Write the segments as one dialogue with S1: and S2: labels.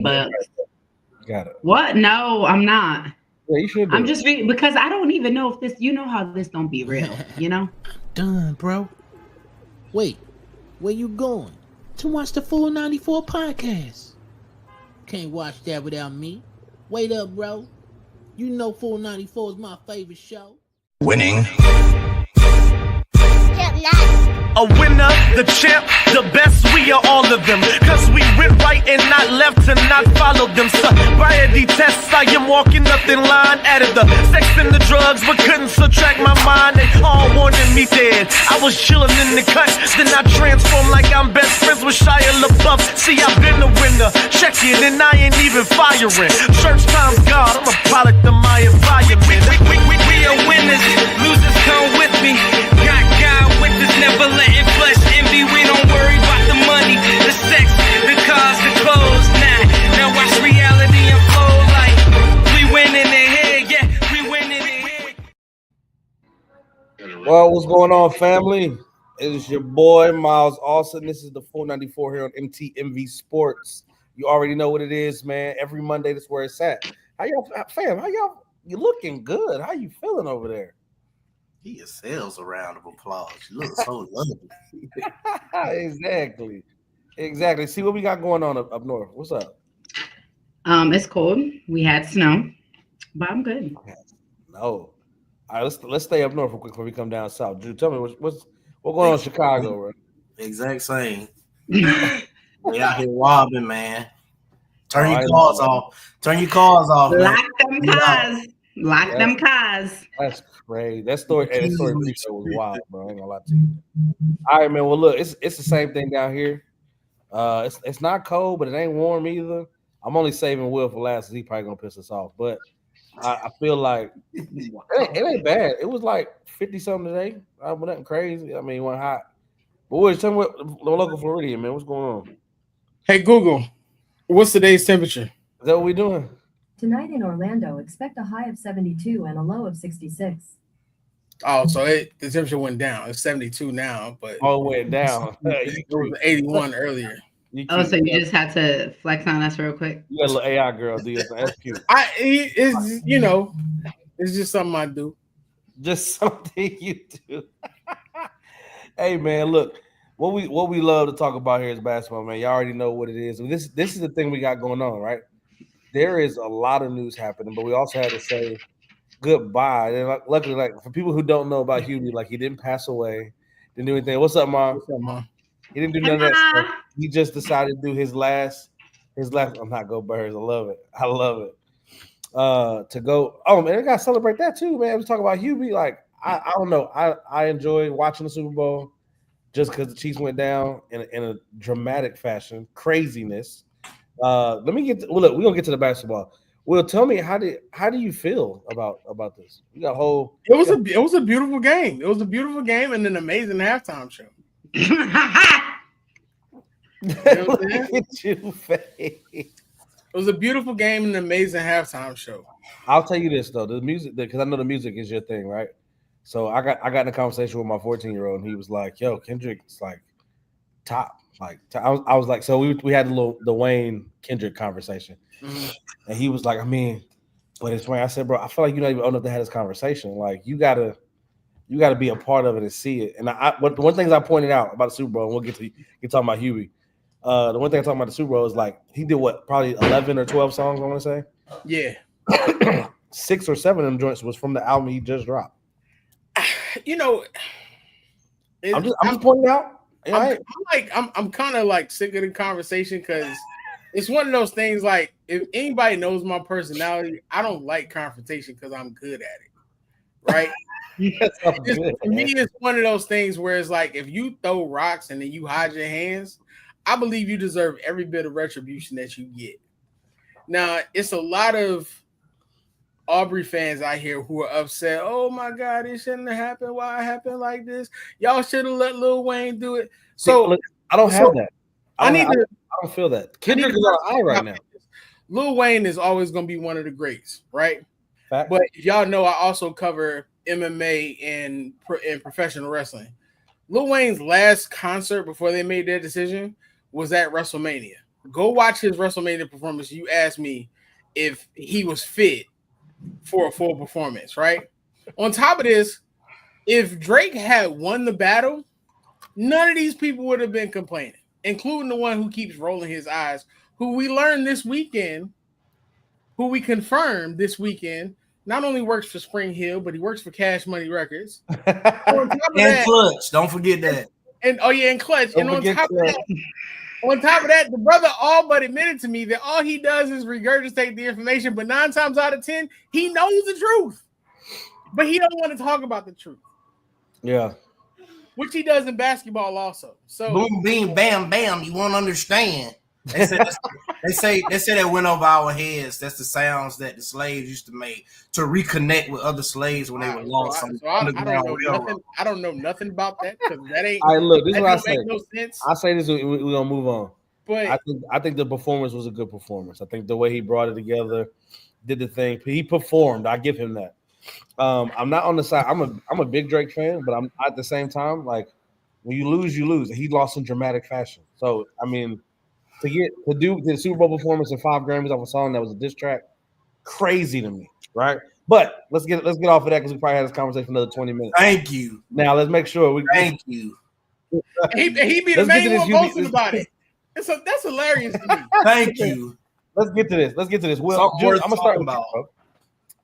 S1: but
S2: Got it.
S1: what? No, I'm not.
S2: Yeah, you should
S1: I'm
S2: do it.
S1: just because I don't even know if this. You know how this don't be real. You know.
S3: Done, bro. Wait, where you going? To watch the full 94 podcast. Can't watch that without me. Wait up, bro. You know full 94 is my favorite show.
S4: Winning.
S5: A winner, the champ, the best, we are all of them. Cause we went right and not left to not follow them. Sobriety tests, I am walking up in line. Added the sex and the drugs, but couldn't subtract my mind. They all wanted me dead. I was chilling in the cut, then I transformed like I'm best friends with Shia LaBeouf. See, I've been a winner, check it, and I ain't even firing. Church time's God, I'm a product of my environment. We are winners, losers come with me. Got God with us, never letting flesh envy. We don't worry about the money, the sex, the cars, the clothes. Now watch reality unfold like we winning in here, yeah, we winning in here.
S2: Well, what's going on, family? It is your boy Miles Austin. This is the 494 here on MTMV Sports. You already know what it is, man. Every Monday, that's where it's at. How y'all, fam? How y'all? You looking good? How you feeling over there?
S6: He excels a round of applause. You look so lovely.
S2: Exactly. See what we got going on up north. What's up?
S1: It's cold. We had snow, but I'm good.
S2: No. All right, let's stay up north real quick before we come down south. Drew, tell me what's going on in Chicago, bro?
S6: Exact same. We out here wobbing, man. Turn your cars off.
S1: Lock them cars. Lock them cars.
S2: That's crazy. That story was wild, bro. I ain't gonna lie to you. All right, man. Well, look, it's the same thing down here. It's not cold, but it ain't warm either. I'm only saving Will for last because he probably gonna piss us off. But I feel like it ain't bad. It was like 50 something today. Nothing crazy. I mean, it wasn't hot. But Will, tell me what the local Floridian, man. What's going on?
S7: Hey Google, what's today's temperature?
S2: Is that what we doing?
S8: Tonight in Orlando, expect a high of 72 and a low of 66.
S7: Oh, so the temperature went down. It's 72 now, but
S2: it went down.
S7: It was 81 earlier.
S1: So you just had to flex on us real quick.
S2: You got a little AI girl, do you? That's cute.
S7: It's just something I do.
S2: Just something you do. Hey man, look, what we love to talk about here is basketball, man. Y'all already know what it is. This is the thing we got going on, right? There is a lot of news happening, but we also had to say goodbye. And luckily, like for people who don't know about Hubie, like he didn't pass away, didn't do anything. What's up, Mom?
S7: What's up, Mom?
S2: He didn't do none of that stuff. He just decided to do his last. I'm not go Birds. I love it. To go. Oh man, I gotta celebrate that too, man. We talk about Hubie. Like I don't know. I enjoyed watching the Super Bowl just because the Chiefs went down in a dramatic fashion, craziness. Let me get. Look, we're gonna get to the basketball. Will, tell me how do you feel about this? You got a whole.
S7: It was a beautiful game. It was a beautiful game and an amazing halftime show.
S2: Look at you, face.
S7: It was a beautiful game and an amazing halftime show.
S2: I'll tell you this though, the music, because I know the music is your thing, right? So I got in a conversation with my 14-year-old, and he was like, "Yo, Kendrick's like top." Like I was like, so we had the Wayne Kendrick conversation, and he was like, I mean, but it's Wayne. I said, bro, I feel like you're not even old enough to have this conversation. Like you gotta be a part of it and see it. And the one thing I pointed out about the Super Bowl, and we'll get talking about Hubie. The one thing I'm talking about the Super Bowl is like he did probably 11 or 12 songs. I want to say,
S7: yeah,
S2: 6 or 7 of them joints was from the album he just dropped. I'm just pointing out.
S7: I'm kind of like sick of the conversation because it's one of those things. Like if anybody knows my personality, I don't like confrontation because I'm good at it, right? For me, it's one of those things where it's like if you throw rocks and then you hide your hands, I believe you deserve every bit of retribution that you get. Now, it's a lot of Aubrey fans out here who are upset. Oh my God, it shouldn't have happened. Why it happened like this? Y'all should have let Lil Wayne do it. So
S2: look, I don't have that. I don't feel that.
S7: Kendrick is on high right now. Lil Wayne is always going to be one of the greats, right? Fact. But y'all know I also cover MMA and professional wrestling. Lil Wayne's last concert before they made their decision was at WrestleMania. Go watch his WrestleMania performance. You asked me if he was fit for a full performance, right? On top of this, if Drake had won the battle, none of these people would have been complaining, including the one who keeps rolling his eyes, who we learned this weekend, who we confirmed this weekend, not only works for Spring Hill, but he works for Cash Money Records. On top of
S6: And
S7: that,
S6: Clutch, don't forget that.
S7: and Clutch.
S2: Don't
S7: And
S2: forget Clutch.
S7: on top of that, the brother all but admitted to me that all he does is regurgitate the information, but 9 times out of 10, he knows the truth. But he don't want to talk about the truth.
S2: Yeah.
S7: Which he does in basketball also. So
S6: Boom, beam, bam, bam. You won't understand. They say that went over our heads. That's the sounds that the slaves used to make to reconnect with other slaves when they were lost.
S7: I don't know nothing about that because that ain't.
S2: All right, look, this is what I say.
S7: Make no sense.
S2: I say this. We're gonna move on.
S7: But
S2: I think the performance was a good performance. I think the way he brought it together, did the thing. He performed. I give him that. I'm not on the side. I'm a big Drake fan, but I'm at the same time like when you lose, you lose. He lost in dramatic fashion. So I mean, to do the Super Bowl performance and 5 Grammys off a song that was a diss track, crazy to me, right? But let's get off of that because we probably had this conversation for another 20 minutes.
S6: Thank you.
S2: Now let's make sure we.
S6: Thank you.
S7: he be the main one posting about it. So that's hilarious to me.
S6: Thank you.
S2: Let's get to this. Well, I'm gonna start with you, bro.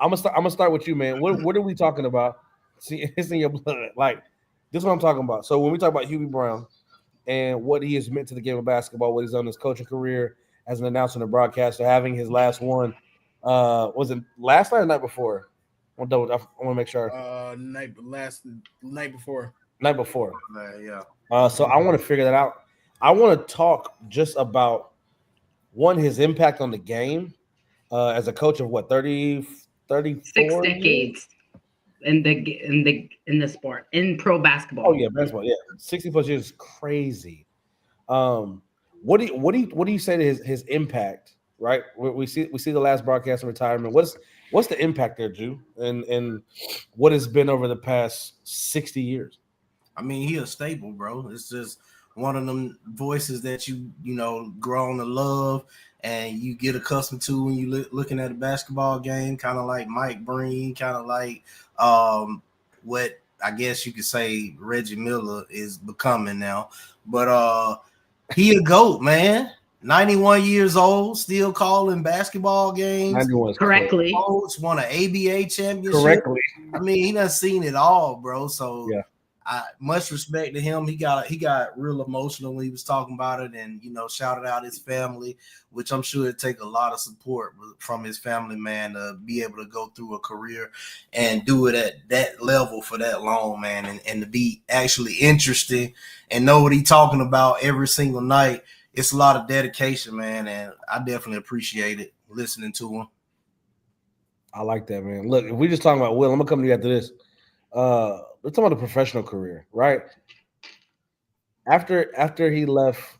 S2: I'm gonna start with you, man. What are we talking about? See, it's in your blood. Like this is what I'm talking about. So when we talk about Hubie Brown and what he has meant to the game of basketball, what he's done in his coaching career as an announcer and a broadcaster, having his last one, was it last night or night before? I want to make sure.
S7: Night before.
S2: Night before.
S6: Yeah.
S2: So I want to figure that out. I want to talk just about his impact on the game as a coach of what 34
S1: 6 decades in the sport in pro basketball.
S2: Oh yeah, basketball. Yeah, 60 plus years is crazy. What do you say to his impact? Right, we see the last broadcast of retirement. What's the impact there, Drew, and what has been over the past 60 years?
S6: I mean, he a staple, bro. It's just one of them voices that you grown to love and you get accustomed to when you looking at a basketball game, kind of like Mike Breen, kind of like what I guess you could say Reggie Miller is becoming now. But he a GOAT, man. 91 years old, still calling basketball games
S1: correctly.
S6: Coach, won an ABA championship.
S2: Correctly.
S6: I mean, he done seen it all, bro. So
S2: yeah.
S6: Much respect to him. He got real emotional when he was talking about it, and shouted out his family, which I'm sure it take a lot of support from his family, man, to be able to go through a career and do it at that level for that long, man, and to be actually interesting and know what he's talking about every single night. It's a lot of dedication, man, and I definitely appreciate it listening to him.
S2: I like that, man. Look, if we just talking about Will, I'm gonna come to you after this. We're talking about a professional career, right? After he left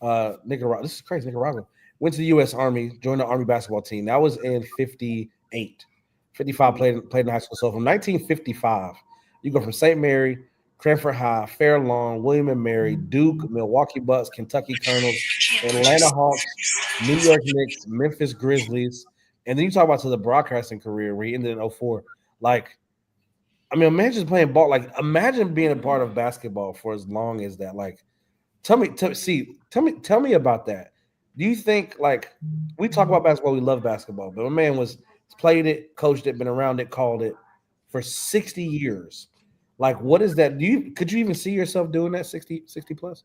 S2: Nicaragua, this is crazy. Nicaragua went to the U.S. Army, joined the Army basketball team. That was in 58. 55 played in high school. So from 1955, you go from St. Mary, Cranford High, Fair Lawn, William and Mary, Duke, Milwaukee Bucks, Kentucky Colonels, Atlanta Hawks, New York Knicks, Memphis Grizzlies, and then you talk about to the broadcasting career where he ended in 2004. Like, I mean, imagine playing ball. Like, imagine being a part of basketball for as long as that. Like, tell me about that. Do you think, like, we talk about basketball, we love basketball, but my man was played it, coached it, been around it, called it for 60 years. Like, what is that? Could you even see yourself doing that 60 plus?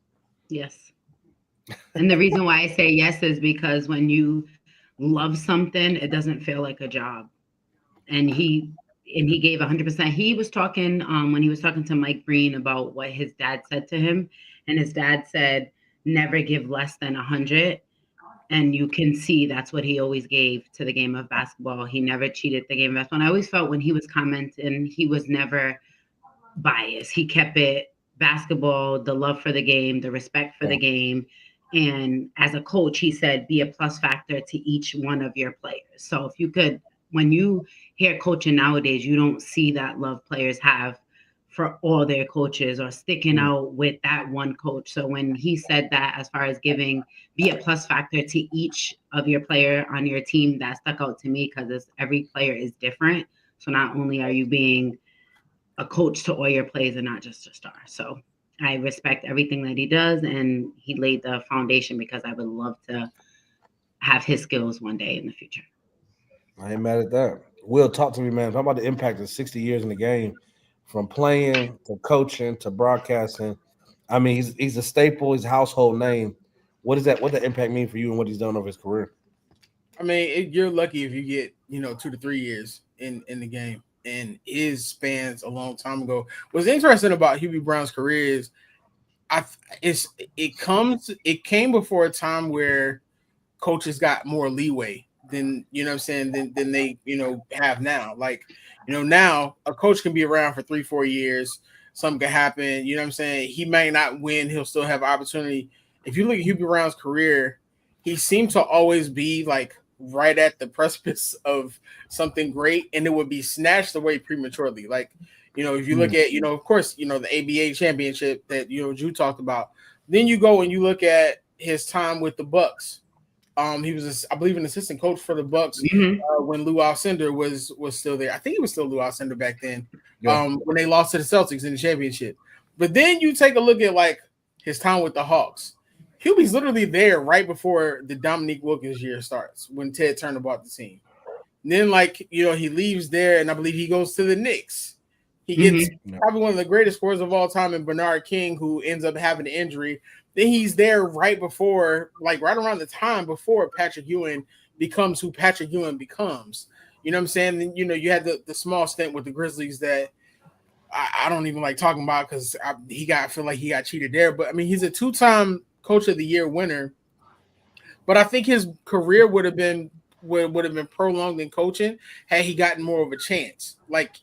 S1: Yes. And the reason why I say yes is because when you love something, it doesn't feel like a job. And he gave 100%. He was talking when he was talking to Mike Breen about what his dad said to him. And his dad said, never give less than 100. And you can see that's what he always gave to the game of basketball. He never cheated the game of basketball. And I always felt when he was commenting, he was never biased. He kept it basketball, the love for the game, the respect for the game. And as a coach, he said, be a plus factor to each one of your players. So if you could, when you hear coaching nowadays, you don't see that love players have for all their coaches or sticking out with that one coach. So when he said that, as far as be a plus factor to each of your player on your team, that stuck out to me because every player is different. So not only are you being a coach to all your players and not just a star. So I respect everything that he does, and he laid the foundation because I would love to have his skills one day in the future.
S2: I ain't mad at that. Will, talk to me, man. Talk about the impact of 60 years in the game, from playing to coaching to broadcasting. I mean, he's a staple. He's a household name. What is that? What the impact mean for you and what he's done over his career?
S7: I mean, you're lucky if you get 2 to 3 years in the game, and his spans a long time ago. What's interesting about Hubie Brown's career is, it came before a time where coaches got more leeway than what I'm saying than they have now. Like now a coach can be around for 3-4 years. Something can happen. You know what I'm saying? He may not win. He'll still have opportunity. If you look at Hubie Brown's career, he seemed to always be like right at the precipice of something great, and it would be snatched away prematurely. Like, if you look at, of course, the ABA championship that, Drew talked about, then you go and you look at his time with the Bucks. He was, I believe, an assistant coach for the Bucks when Lou Alcindor was still there. I think he was still Lou Alcindor back then.
S2: Yeah.
S7: When they lost to the Celtics in the championship. But then you take a look at like his time with the Hawks. Hubie's literally there right before the Dominique Wilkins year starts when Ted Turner bought the team. And then, like, he leaves there, and I believe he goes to the Knicks. He gets probably one of the greatest scorers of all time in Bernard King, who ends up having an injury. Then he's there right around the time before Patrick Ewing becomes who Patrick Ewing becomes. You know what I'm saying? Then, you had the small stint with the Grizzlies that I don't even like talking about because I feel like he got cheated there. But I mean, he's a 2-time Coach of the Year winner. But I think his career would have been prolonged in coaching had he gotten more of a chance. Like,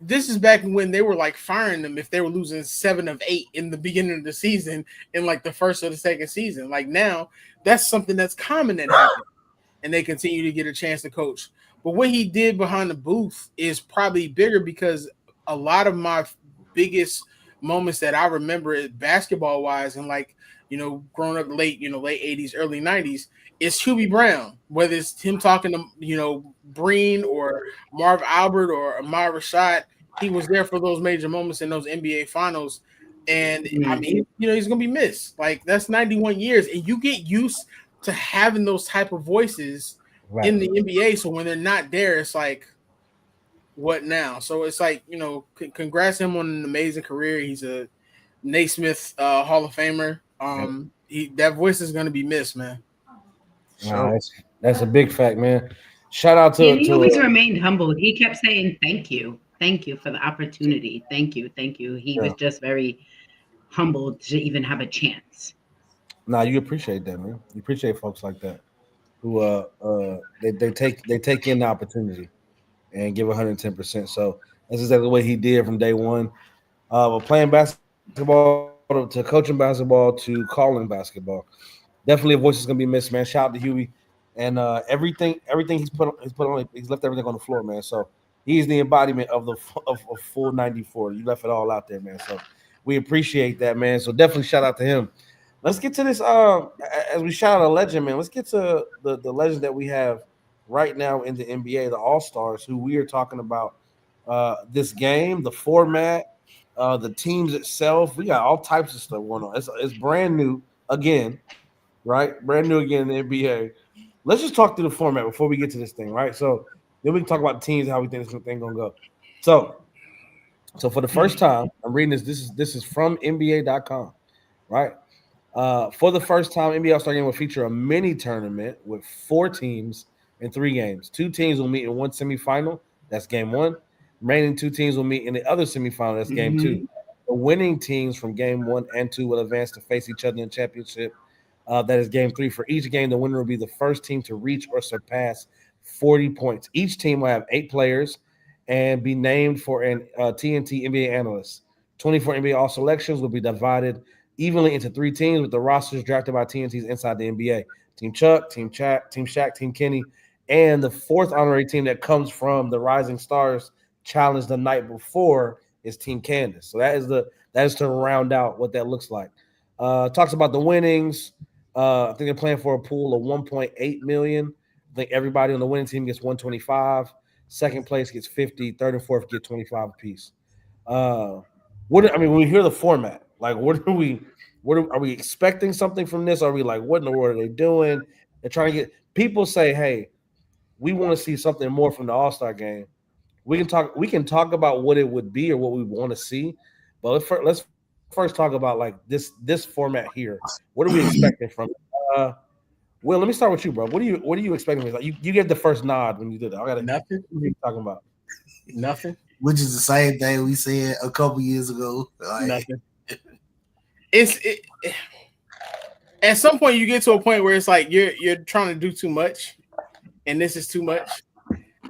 S7: this is back when they were like firing them if they were losing 7 of 8 in the beginning of the season in like the first or the second season. Like now, that's something that's common that happens, and they continue to get a chance to coach. But what he did behind the booth is probably bigger because a lot of my biggest moments that I remember basketball wise and like, growing up late 80s, early 90s, it's Hubie Brown, whether it's him talking to, Breen or Marv Albert or Amar Rashad. He was there for those major moments in those NBA finals. And I mean, he's going to be missed. Like, that's 91 years. And you get used to having those type of voices in the NBA. So when they're not there, it's like, what now? So it's like, congrats him on an amazing career. He's a Naismith Hall of Famer. That voice is going to be missed, man.
S2: Nah, that's a big fact, man. Shout out to.
S1: And he always remained humble. He kept saying, "Thank you for the opportunity. Thank you." He was just very humbled to even have a chance.
S2: Nah, you appreciate that, man. You appreciate folks like that who they take in the opportunity and give 110%. So that's exactly what he did from day one. Playing basketball to coaching basketball to calling basketball. Definitely a voice is gonna be missed, man. Shout out to Huey and everything he's put on. He's left everything on the floor, man. So he's the embodiment of full 94. You left it all out there, man. So we appreciate that, man. So definitely shout out to him. Let's get to this. As we shout out a legend, man. Let's get to the legend that we have right now in the NBA, the All Stars, who we are talking about. This game, the format, the teams itself. We got all types of stuff going on. It's brand new again. Right, brand new again in the NBA. Let's just talk through the format before we get to this thing, right? So then we can talk about the teams, how we think this thing gonna go. So for the first time, I'm reading this. This is from NBA.com, right? For the first time, NBA All-Star Game will feature a mini tournament with 4 teams in 3 games. 2 teams will meet in one semifinal. That's game 1. Remaining 2 teams will meet in the other semifinal. That's game 2. The winning teams from game 1 and 2 will advance to face each other in the championship. That is game 3. For each game, the winner will be the first team to reach or surpass 40 points. Each team will have 8 players and be named for an TNT NBA analyst. 24 NBA All Selections will be divided evenly into 3 teams with the rosters drafted by TNT's Inside the NBA. Team Chuck, Team Shaq, Team Kenny, and the 4th honorary team that comes from the Rising Stars Challenge the night before is Team Candace. So that is to round out what that looks like. Talks about the winnings. I think they're playing for a pool of 1.8 million. I think everybody on the winning team gets 125. Second place gets 50. Third and fourth get 25 apiece. When we hear the format, like are we expecting something from this? Are we like, what in the world are they doing? They're trying to get people say, hey, we want to see something more from the All-Star game. We can talk about what it would be or what we want to see, but let's first talk about like this format here. What are we expecting from it? Will, let me start with you, bro. What are you expecting? Like you gave the first nod when you did it.
S7: Nothing.
S2: What are you talking about?
S7: Nothing.
S6: Which is the same thing we said a couple years ago. Like,
S7: Nothing. At some point you get to a point where it's like you're trying to do too much, and this is too much.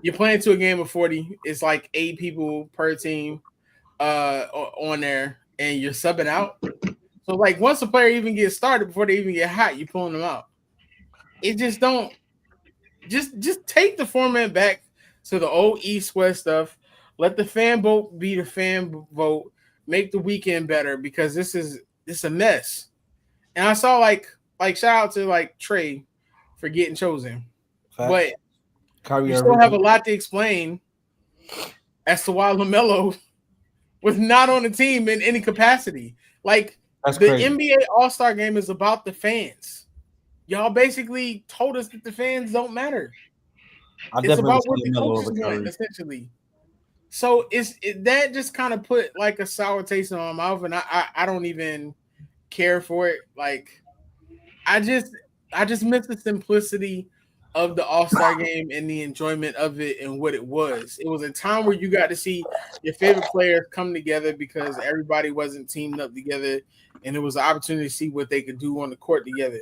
S7: You're playing to a game of 40. It's like 8 people per team on there, and you're subbing out. So like once a player even gets started before they even get hot, you're pulling them out. It just don't just take the format back to the old East-West stuff. Let the fan vote be the fan vote. Make the weekend better because it's a mess. And I saw like shout out to like Trey for getting chosen.
S2: Fact.
S7: But
S2: Kyrie
S7: you still have a lot to explain as to why LaMelo was not on the team in any capacity. Like
S2: That's
S7: the
S2: crazy.
S7: NBA All-Star game is about the fans. Y'all basically told us that the fans don't matter. It's about what the coaches want, essentially. So that just kind of put like a sour taste in my mouth, and I don't even care for it. Like I just miss the simplicity of the All-Star game and the enjoyment of it and what it was. It was a time where you got to see your favorite players come together because everybody wasn't teamed up together, and it was an opportunity to see what they could do on the court together.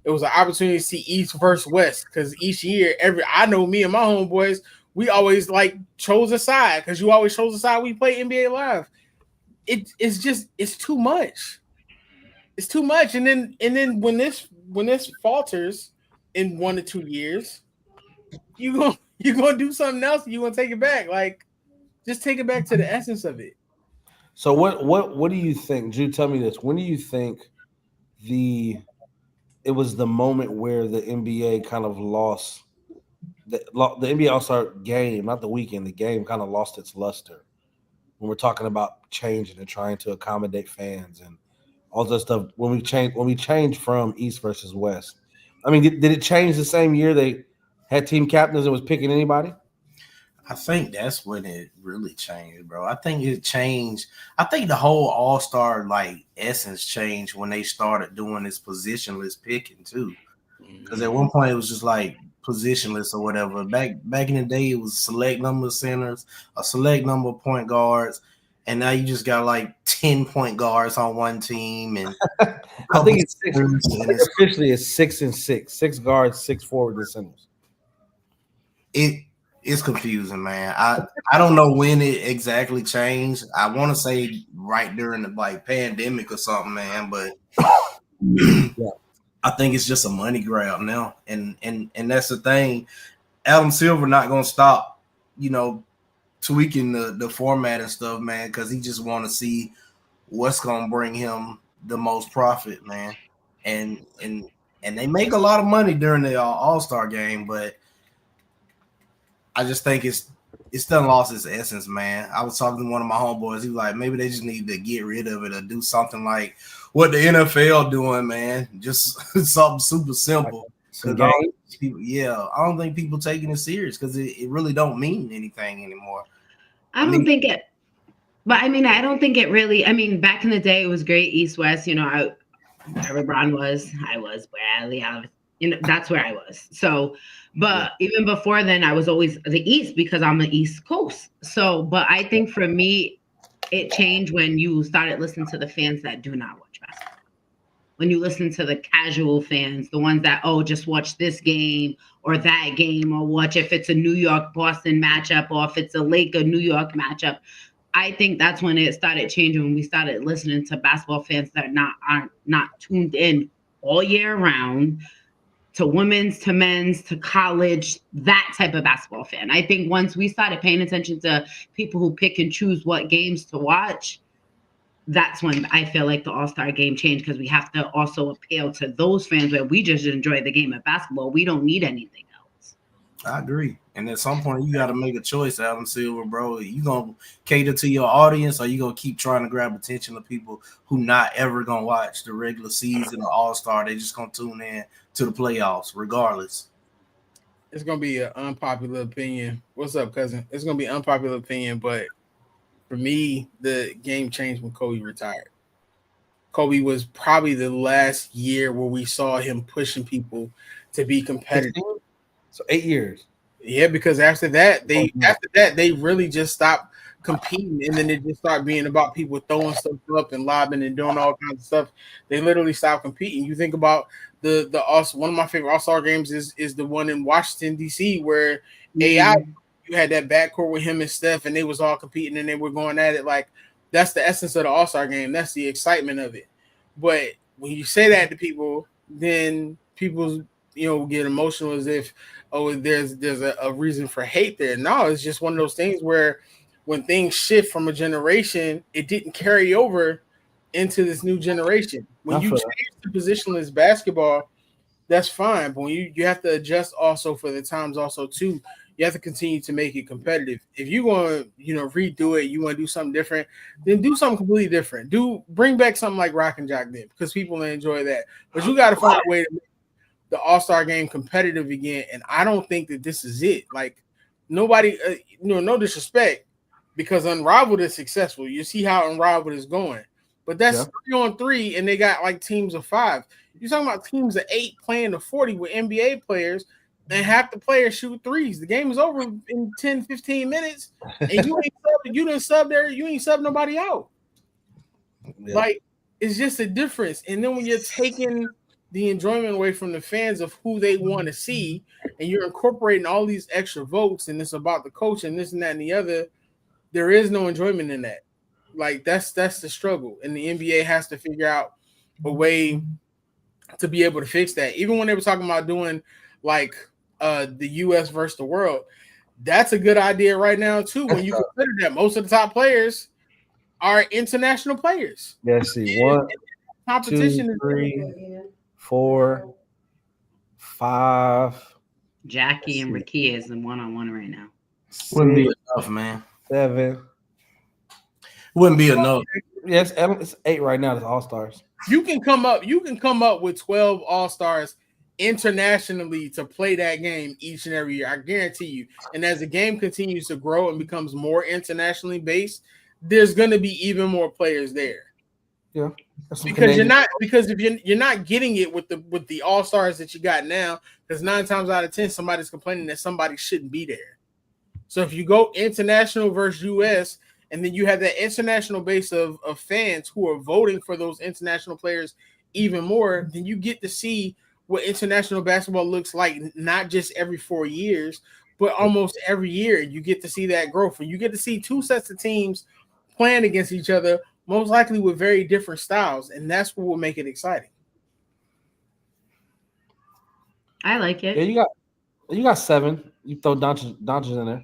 S7: It was an opportunity to see East versus West because each year, I know me and my homeboys, we always like chose a side because you always chose a side. We play NBA Live. It's too much. It's too much. And then when this falters in 1 to 2 years, you're gonna do something else. You're gonna take it back. Like just take it back to the essence of it.
S2: So what do you think? Jude, tell me this. When do you think it was the moment where the NBA kind of lost the NBA All-Star game, not the weekend, the game kind of lost its luster when we're talking about changing and trying to accommodate fans and all that stuff. When we changed from East versus West, I mean, did it change the same year they had team captains and was picking anybody?
S6: I think that's when it really changed, bro. I think it changed. I think the whole All-Star like essence changed when they started doing this positionless picking too. Because at one point it was just like positionless or whatever. Back in the day, it was a select number of centers, a select number of point guards, and now you just got like 10 point guards on one team. And
S2: I think it's six. I think officially it's 6 and 6, 6 guards, 6 forward and centers.
S6: It's confusing, man. I don't know when it exactly changed. I want to say right during the like pandemic or something, man. But
S2: yeah.
S6: I think it's just a money grab now, and that's the thing. Adam Silver not gonna stop, tweaking the format and stuff, man, because he just want to see what's gonna bring him the most profit, man. And they make a lot of money during the All-Star game, but I just think it's still lost its essence, man. I was talking to one of my homeboys. He was like, maybe they just need to get rid of it or do something like what the NFL doing, man. Just something super simple. I don't think people taking it serious because it really don't mean anything anymore.
S1: I don't think it really. Back in the day, it was great East-West. Wherever LeBron was, I was. That's where I was. So, but even before then, I was always the East because I'm the East Coast. So, but I think for me, it changed when you started listening to the fans that do not watch basketball. When you listen to the casual fans, the ones that, just watch this game or that game, or watch if it's a New York-Boston matchup or if it's a Laker-New York matchup. I think that's when it started changing, when we started listening to basketball fans that are not tuned in all year round to women's, to men's, to college, that type of basketball fan. I think once we started paying attention to people who pick and choose what games to watch, that's when I feel like the All-Star game changed, because we have to also appeal to those fans where we just enjoy the game of basketball. We don't need anything else.
S6: I agree. And at some point, you got to make a choice, Adam Silver, bro. You going to cater to your audience, or you going to keep trying to grab attention of people who not ever going to watch the regular season or All-Star? They just going to tune in to the playoffs regardless.
S7: It's going to be an unpopular opinion. What's up, cousin? It's going to be an unpopular opinion, but for me, the game changed when Kobe retired. Kobe was probably the last year where we saw him pushing people to be competitive.
S2: So 8 years.
S7: Yeah, because after that, they really just stopped competing, and then it just started being about people throwing stuff up and lobbing and doing all kinds of stuff. They literally stopped competing. You think about the one of my favorite All-Star games is the one in Washington D.C. where AI, you had that backcourt with him and Steph, and they was all competing and they were going at it. Like, that's the essence of the All-Star game. That's the excitement of it. But when you say that to people, then people get emotional as if, oh, there's a reason for hate there. No, it's just one of those things where when things shift from a generation, it didn't carry over into this new generation. When you change the positionless basketball, that's fine. But when you have to adjust also for the times also too. You have to continue to make it competitive. If you want to, redo it, you want to do something different, then do something completely different. Bring back something like Rock and Jock did, because people enjoy that. But you got to find a way to make the All-Star game competitive again. And I don't think that this is it. Like, nobody, no disrespect, because Unrivaled is successful. You see how Unrivaled is going. But that's 3-on-3, and they got like teams of 5. You're talking about teams of 8 playing to 40 with NBA players, and half the players shoot threes. The game is over in 10, 15 minutes, and you didn't sub there. You ain't sub nobody out. Yeah. Like, it's just a difference. And then when you're taking the enjoyment away from the fans of who they want to see, and you're incorporating all these extra votes, and it's about the coach and this and that and the other, there is no enjoyment in that. Like, that's the struggle. And the NBA has to figure out a way to be able to fix that. Even when they were talking about doing like the US versus the world, that's a good idea right now too. When you consider that most of the top players are international players.
S2: Let's see, 1, competition 2, 3, 4, 5.
S1: Jackie and Rakia is in 1-on-1 right now.
S6: Wouldn't be enough, man.
S2: 7.
S6: Wouldn't be enough.
S2: Yes, it's 8 right now. It's All-Stars.
S7: You can come up with 12 All-Stars internationally to play that game each and every year. I guarantee you. And as the game continues to grow and becomes more internationally based, there's going to be even more players there.
S2: Yeah,
S7: because you're not getting it with the All-Stars that you got now. Because 9 times out of 10, somebody's complaining that somebody shouldn't be there. So if you go international versus US, and then you have that international base of fans who are voting for those international players even more, then you get to see what international basketball looks like, not just every 4 years, but almost every year. You get to see that growth, and you get to see 2 sets of teams playing against each other, most likely with very different styles, and that's what will make it exciting.
S1: I like it.
S2: Yeah, you got 7. You throw Doncic in there.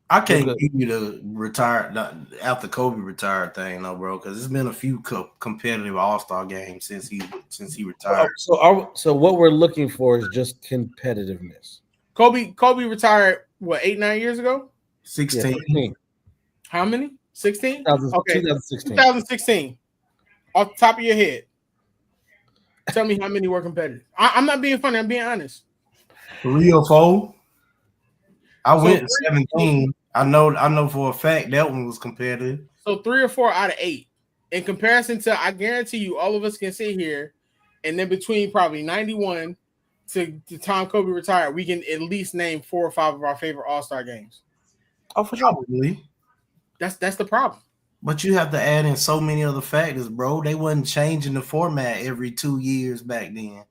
S6: I can't give you the retire after Kobe retired thing, though, bro, because there's been a few competitive All-Star games since he retired.
S2: So what we're looking for is just competitiveness.
S7: Kobe retired 8-9 years ago?
S6: 16.
S2: Yeah,
S7: how many? 16?
S2: Okay.
S7: 2016. Off the top of your head, tell me how many were competitive. I'm not being funny. I'm being honest.
S6: 3 or 4. I went 17. I know for a fact that one was competitive.
S7: So 3 or 4 out of 8. In comparison to, I guarantee you, all of us can sit here, and then between probably 91 to the time Kobe retired, we can at least name 4 or 5 of our favorite All-Star games.
S6: Oh, for sure. Probably.
S7: That's the problem.
S6: But you have to add in so many other factors, bro. They wasn't changing the format every 2 years back then.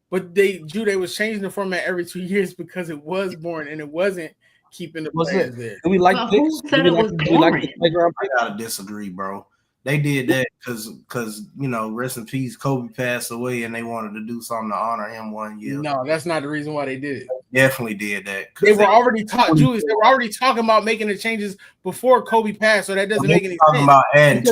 S7: But they was changing the format every 2 years because it was boring and it wasn't keeping the players there.
S2: Do we like picks?
S1: Who said it was boring?
S6: I gotta disagree, bro. They did that because rest in peace, Kobe passed away, and they wanted to do something to honor him one year.
S7: No, that's not the reason why they did it.
S6: Definitely did that.
S7: They were already Julius. They were already talking about making the changes before Kobe passed, so that doesn't make any sense.
S6: About adding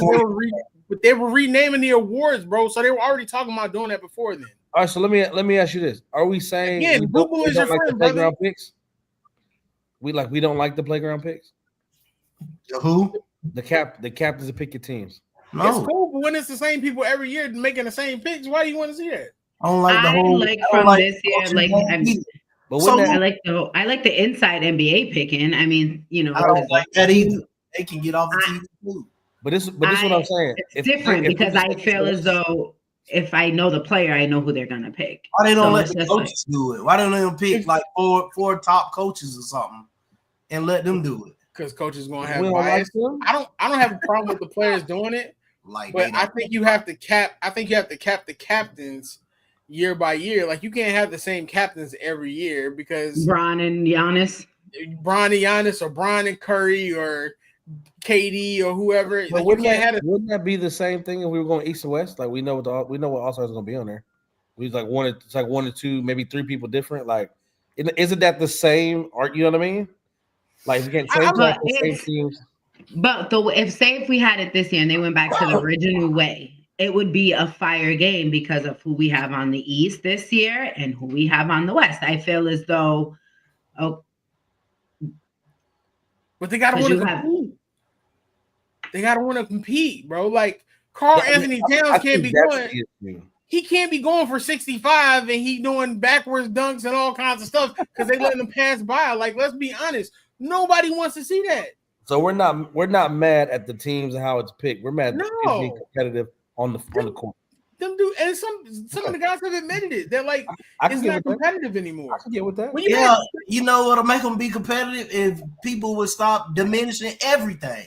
S7: but they were renaming the awards, bro. So they were already talking about doing that before then.
S2: All right, so let me ask you this: are we saying
S7: Google is your
S2: like
S7: friend,
S2: the playground picks? We don't like the playground picks.
S6: Who?
S2: The captains to pick your teams.
S6: No.
S7: It's cool, but when it's the same people every year making the same picks, why do you want to see that?
S6: I don't like the whole.
S1: This year, I like the inside NBA picking. I mean,
S6: I don't like that either. They can get off the TV too.
S2: But this is what I'm saying.
S1: It's different because I feel as though if I know the player, I know who they're gonna pick.
S6: Why they don't let the coaches do it? Why don't they pick like four top coaches or something and let them do it?
S7: Because coaches gonna have bias. I don't have a problem with the players doing it. But I think you have to cap. I think you have to cap the captains year by year. Like you can't have the same captains every year because
S1: Bron and Giannis,
S7: or Bron and Curry or KD or whoever.
S2: But wouldn't that be the same thing if we were going east or west? Like we know what All Stars are going to be on there. We like one or two, maybe three people different. Like, isn't that the same? Or you know what I mean? Like we can't change the same teams.
S1: But if we had it this year and they went back to the original way, it would be a fire game because of who we have on the East this year and who we have on the West. I feel as though,
S7: but they gotta want to compete. They gotta want to compete, bro. Like Carl Anthony Towns can't be going. He can't be going for 65 and he doing backwards dunks and all kinds of stuff because they letting him pass by. Like, let's be honest, nobody wants to see that.
S2: So we're not mad at the teams and how it's picked. We're mad at the teams being competitive on the court.
S7: Them do, and some of the guys have admitted it. They're like, it's not competitive anymore.
S2: I can get with that.
S6: You know what'll make them be competitive if people would stop diminishing everything.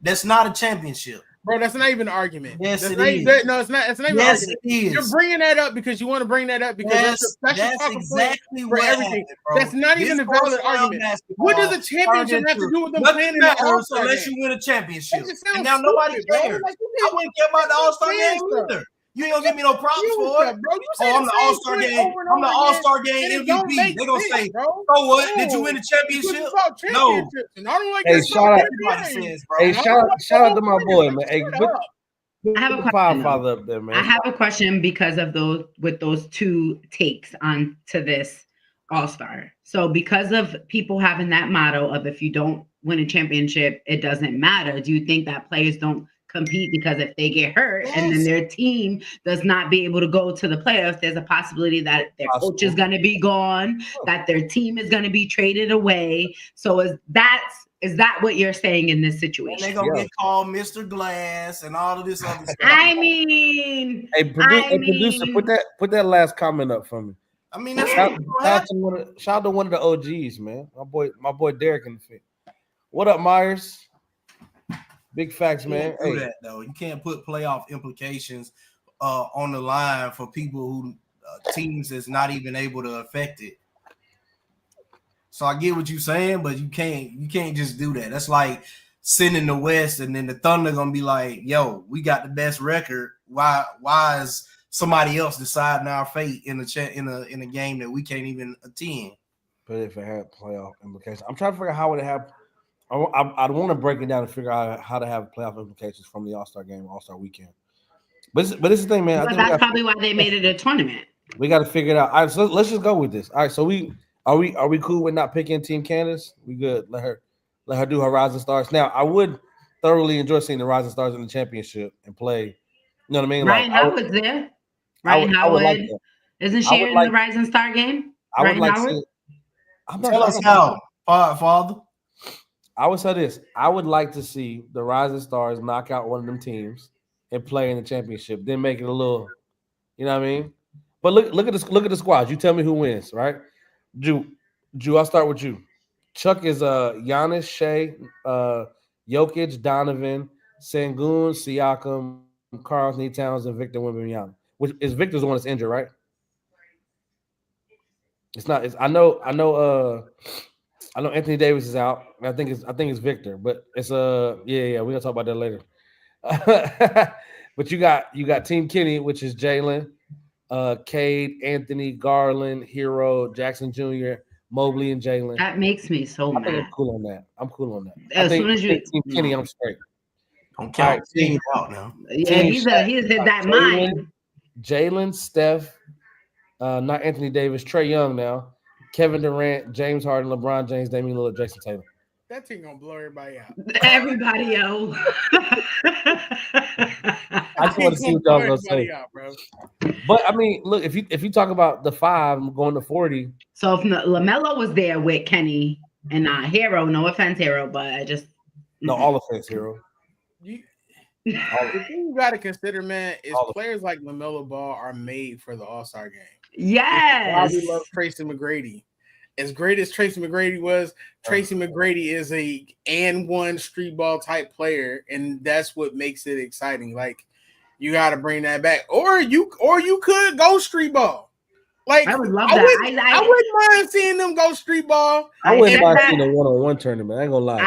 S6: That's not a championship.
S7: Bro, that's not even an argument.
S6: Yes,
S7: it's
S6: not
S7: even an argument.
S6: It is.
S7: You're bringing that up because you want to bring that up because
S6: that's exactly what
S7: everything.
S6: Happened, bro.
S7: That's not even a valid argument. What does a championship have to do with them playing in the All-Star
S6: unless you win a championship? And now nobody cares. I wouldn't care about the All-Star game either. You ain't gonna give me no props for it.
S7: Bro,
S6: I'm the All-Star game. I'm the All-Star game MVP. They gonna say, "So what? Did you win the championship?" No.
S2: Hey, shout out to my boy, man. Hey,
S1: I have a question.
S2: Up there, man.
S1: I have a question because of those two takes on to this All-Star. So because of people having that motto of if you don't win a championship, it doesn't matter. Do you think that players don't compete because if they get hurt and then their team does not be able to go to the playoffs, there's a possibility that their coach is going to be gone, that their team is going to be traded away. So is that what you're saying in this situation?
S6: And they're gonna get called Mr. Glass and all of this other stuff.
S1: I mean,
S2: producer, put that last comment up for me.
S6: I mean, that's
S2: shout out to one of the OGs, man. My boy Derek in the fit. What up, Myers? Big facts, man.
S6: You can't do that, though. You can't put playoff implications on the line for people who teams that's not even able to affect it. So I get what you're saying, but you can't just do that. That's like sitting in the West and then the Thunder gonna be like, "Yo, we got the best record. Why is somebody else deciding our fate in a game that we can't even attend?"
S2: But if it had playoff implications, I'm trying to figure out how it have. I'd want to break it down and figure out how to have playoff implications from the All-Star game, All-Star weekend. But it's the thing, man.
S1: But that's probably why they made it a tournament.
S2: We got to figure it out. All right, so let's just go with this. All right, so are we cool with not picking Team Candace? We good. Let her do her Rising Stars. Now, I would thoroughly enjoy seeing the Rising Stars in the championship and play. You know what I mean?
S1: Ryan Howard's there. Ryan Howard like isn't she in the Rising Star game?
S2: I would like to.
S6: Tell us how, Father.
S2: I would say this. I would like to see the Rising Stars knock out one of them teams and play in the championship. Then make it a little, you know what I mean? But look at the squads. You tell me who wins, right? Drew, I'll start with you. Chuck is Giannis, Shea, Jokic, Donovan, Sengun, Siakam, Karl Anthony Towns, and Victor Wembanyama. Which is Victor's the one that's injured, right? It's not. I know Anthony Davis is out. I think it's Victor, but it's yeah. We're gonna talk about that later. But you got Team Kenny, which is Jalen, Cade, Anthony, Garland, Hero, Jackson Jr., Mobley, and Jalen.
S1: That makes me so
S2: I think
S1: mad.
S2: I'm cool on that.
S1: As soon as you
S2: Team Kenny, I'm straight.
S6: Don't count Team out now.
S1: Yeah, he's hit that mind.
S2: Jalen, Steph, not Anthony Davis, Trae Young now, Kevin Durant, James Harden, LeBron James, Damian Lillard, Jason Tatum.
S7: That team gonna blow everybody out.
S1: Everybody else.
S2: I just want to see what y'all gonna say.
S7: Out, bro.
S2: But I mean, look, if you talk about the 5 going to 40.
S1: So if LaMelo was there with Kenny and not Hero, no offense, Hero, but I just
S2: all offense, Hero.
S7: The thing you got to consider, man, is players like LaMelo Ball are made for the All-Star game.
S1: Yes.
S7: We love Tracy McGrady. As great as Tracy McGrady was, Tracy McGrady is a and one street ball type player, and that's what makes it exciting. Like, you got to bring that back, or you could go street ball. Like,
S1: I would love that.
S7: I wouldn't mind seeing them go street ball.
S2: I wouldn't mind seeing a 1-on-1 tournament. I ain't gonna lie.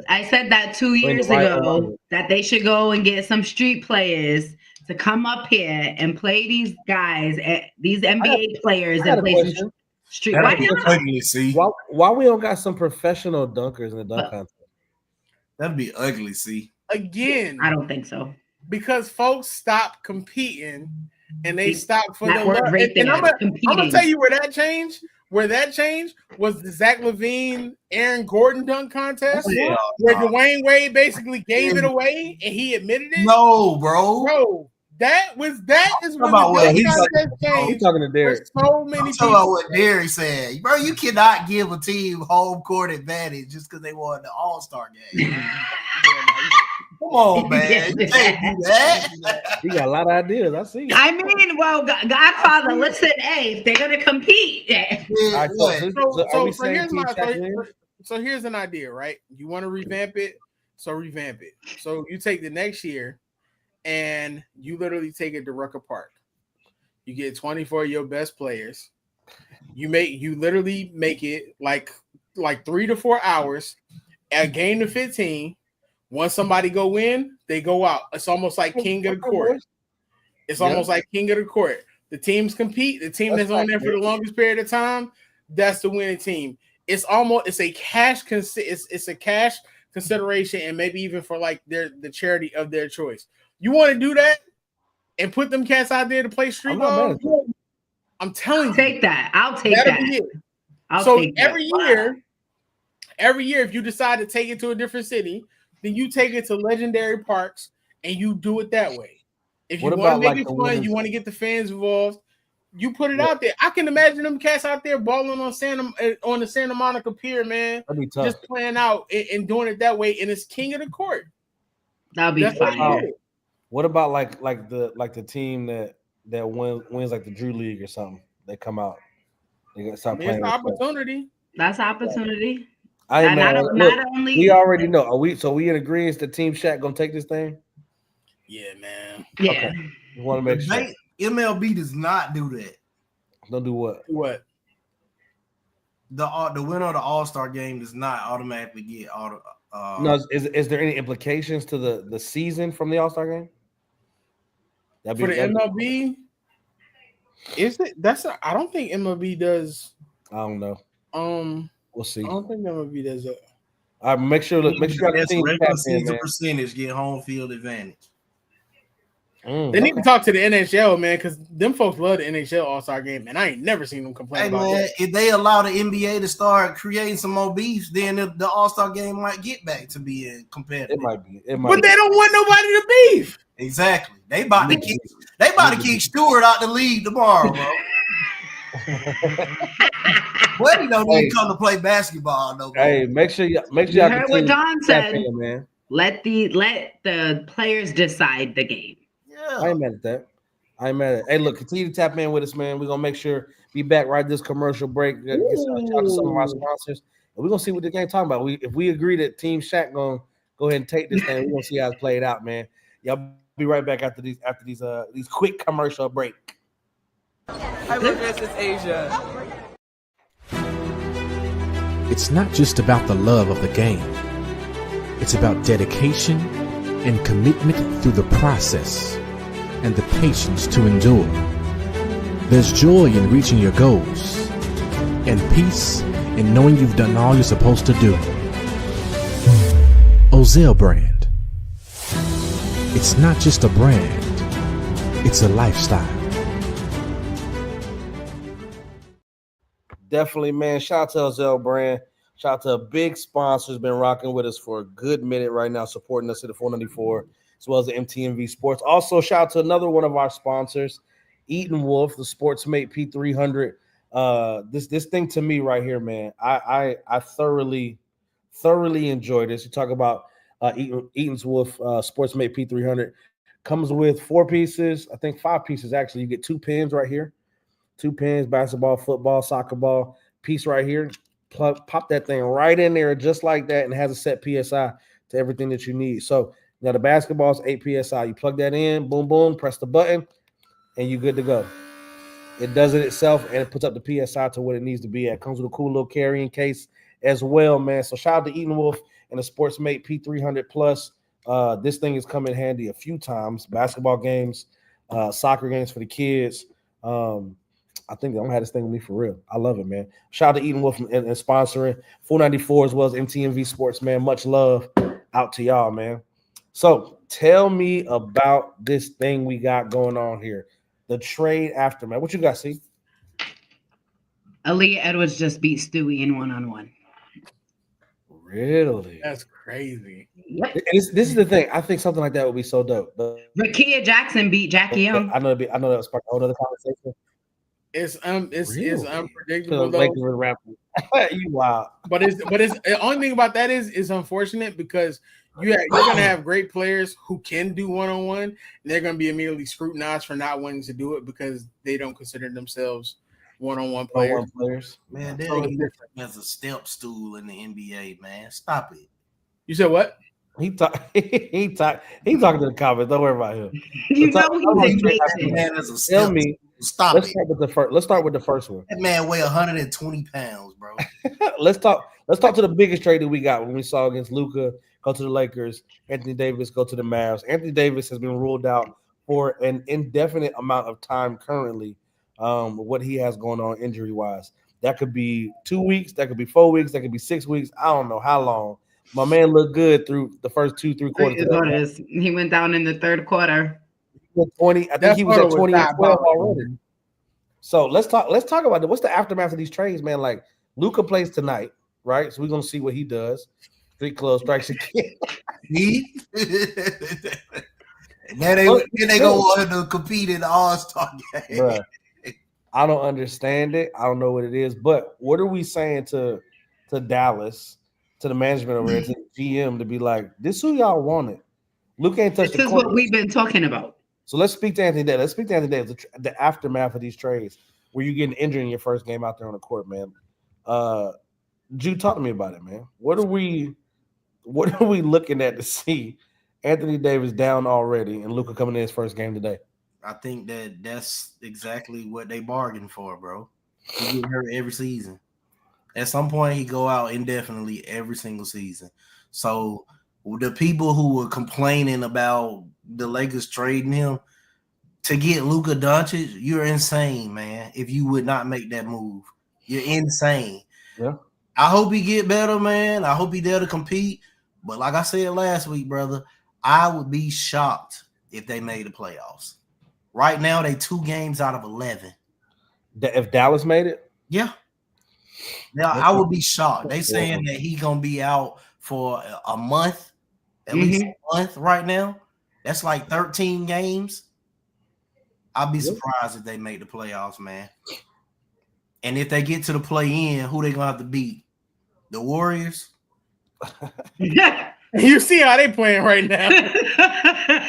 S1: I said that 2 years ago that they should go and get some street players to come up here and play these guys, these NBA players, and play some street. Why
S6: ugly, see?
S2: Why we don't got some professional dunkers in the dunk contest?
S6: That'd be ugly, see?
S7: Again,
S1: I don't think so.
S7: Because folks stopped competing and they stopped for
S1: that
S7: the
S1: word right there.
S7: And I'm gonna tell you where that changed. Where that changed was the Zach LaVine, Aaron Gordon dunk contest, where Dwayne Wade basically gave it away and he admitted it.
S6: No, bro.
S7: That is when the contest changed.
S2: He's talking to Derek.
S7: So many people.
S6: About what Derek said, bro. You cannot give a team home court advantage just because they won the All-Star game. Come on, man. You can't do that.
S2: You got a lot of ideas. I see.
S1: I mean, well, Godfather, listen, hey, if they're gonna compete,
S7: So here's an idea, right? You want to revamp it, so revamp it. So you take the next year and you literally take it to Rucker Park. You get 24 of your best players. You literally make it like 3 to 4 hours, a game to 15. Once somebody go in, they go out. It's almost like king of the court. It's almost like king of the court. The teams compete. The team that's on there for the longest period of time, that's the winning team. It's a cash consideration, and maybe even for like the charity of their choice. You want to do that and put them cats out there to play street ball? I'm telling you,
S1: take that. I'll take that.
S7: Be it. Every year, if you decide to take it to a different city, then you take it to legendary parks and you do it that way. If you want to make it fun, you want to get the fans involved, you put it out there. I can imagine them cats out there balling on the Santa Monica Pier, man.
S2: That'd be tough.
S7: Just playing out and doing it that way, and it's king of the court.
S1: That'll be fun.
S2: What about like the team that wins like the Drew League or something? They come out. They got start playing.
S7: It's opportunity.
S1: That's opportunity.
S2: I ain't mad.
S1: Not only
S2: we already know. Are we in agreement that Team Shaq gonna take this thing?
S7: Yeah, man.
S1: Yeah.
S2: Okay. Want to make sure.
S6: MLB does not do that.
S2: Don't do what?
S7: What?
S6: The winner of the All-Star game does not automatically get all the.
S2: No, is there any implications to the season from the All-Star game?
S7: For the MLB, is it? I don't think MLB does.
S2: I don't know. We'll see.
S7: I don't think MLB does that.
S2: All right, make sure
S6: that's regular season percentage get home field advantage.
S7: They need to talk to the NHL, man, because them folks love the NHL All-Star game, and I ain't never seen them complain about that.
S6: If they allow the NBA to start creating some more beefs, then the All-Star game might get back to being competitive.
S2: It might be.
S7: But they don't want nobody to beef.
S6: Exactly. They about to kick Stewart out the league tomorrow, bro. Well, he don't even come to play basketball, though.
S2: Hey, make sure y'all
S1: heard what Don said. Man. Let the players decide the game.
S6: Yeah.
S2: I ain't mad at that. Hey, look, continue to tap in with us, man. We're gonna make sure be back right this commercial break. Get shout to some of our sponsors, and we're gonna see what the game talking about. If we agree that Team Shaq gonna go ahead and take this thing, we're gonna see how it's played out, man. Y'all be right back after these quick commercial break.
S4: Hi, this is Asia.
S3: It's not just about the love of the game. It's about dedication, and commitment through the process, and the patience to endure. There's joy in reaching your goals, and peace in knowing you've done all you're supposed to do. Ozell brand. It's not just a brand, it's a lifestyle.
S2: Definitely, man. Shout out to Ozell brand. Shout out to a big sponsor who's been rocking with us for a good minute right now, supporting us at the 494, as well as the MTMV Sports. Also, shout out to another one of our sponsors, Eaton Wolf, the Sportsmate P300. This thing to me right here, man, I thoroughly enjoy this. You talk about Eaton's Wolf Sportsmate P300. Comes with 4 pieces, I think 5 pieces actually. You get 2 pins right here, 2 pins, basketball, football, soccer ball, piece right here. Pop that thing right in there just like that, and it has a set PSI to everything that you need. So now the basketball is 8 PSI. You plug that in, boom, boom, press the button, and you're good to go. It does it itself, and it puts up the PSI to what it needs to be at. Comes with a cool little carrying case as well, man. So shout out to Eaton Wolf and the Sportsmate P300 Plus. This thing has come in handy a few times. Basketball games, soccer games for the kids. I think I'm gonna have this thing with me for real. I love it, man. Shout out to Eaton Wolf and sponsoring 494 as well as MTMV Sports, man. Much love out to y'all, man. So tell me about this thing we got going on here. The trade aftermath. What you got, see?
S1: Aaliyah Edwards just beat Stewie in 1-on-1.
S2: Really?
S7: That's crazy.
S1: Yep.
S2: This is the thing. I think something like that would be so dope.
S1: Rakia Jackson beat Jackie Young.
S2: I know that was part of a whole other conversation.
S7: It's
S2: Really?
S7: unpredictable
S2: Lakers
S7: though.
S2: with rappers. You wild.
S7: But it's the only thing about that is unfortunate because you're gonna have great players who can do 1-on-1, and they're gonna be immediately scrutinized for not wanting to do it because they don't consider themselves 1-on-1 players.
S6: Man, they're as a step stool in the NBA, man. Stop it.
S7: You said what?
S2: He talking to the comments. Don't worry about him.
S1: You know he's engaging.
S6: Man, as a step
S2: Tell me.
S6: Stop
S2: Let's
S6: it.
S2: start with the first. Let's start with the first one.
S6: That man weigh 120 pounds, bro.
S2: Let's talk to the biggest trade that we got when we saw against Luka go to the Lakers, Anthony Davis go to the Mavs. Anthony Davis has been ruled out for an indefinite amount of time currently. What he has going on injury wise, that could be 2 weeks, that could be 4 weeks, that could be 6 weeks. I don't know how long. My man looked good through the first 2-3 quarters.
S1: He went down in the third quarter.
S2: 20. I think he was at 20 and 12 already. So let's talk about it. What's the aftermath of these trades, man? Like Luka plays tonight, right? So we're gonna see what he does. Street Club strikes again.
S6: He man, they gonna want him to compete in the All-Star game.
S2: Bruh, I don't understand it. I don't know what it is. But what are we saying to Dallas, to the management over there, to the GM, to be like, this who y'all wanted? Luka ain't touched the court.
S1: This is what we've been talking about.
S2: So let's speak to Anthony Davis. Let's speak to Anthony Davis, the aftermath of these trades, where you getting injured in your first game out there on the court, man. Jude, talk to me about it, man. What are we looking at to see Anthony Davis down already and Luka coming in his first game today?
S6: I think that's exactly what they bargained for, bro. He get hurt every season. At some point, he go out indefinitely every single season. So the people who were complaining about the Lakers trading him to get Luka Doncic, you're insane, man. If you would not make that move, you're insane.
S2: Yeah.
S6: I hope he get better, man. I hope he there to compete. But like I said last week, brother, I would be shocked if they made the playoffs. Right now, they 2 games out of 11.
S2: If Dallas made it?
S6: Yeah. Now, I would be shocked. They saying that he's going to be out for a month, at least a month right now. That's like 13 games. I'd be surprised if they make the playoffs, man. And if they get to the play-in, who they going to have to beat? The Warriors?
S7: You see how they playing right now.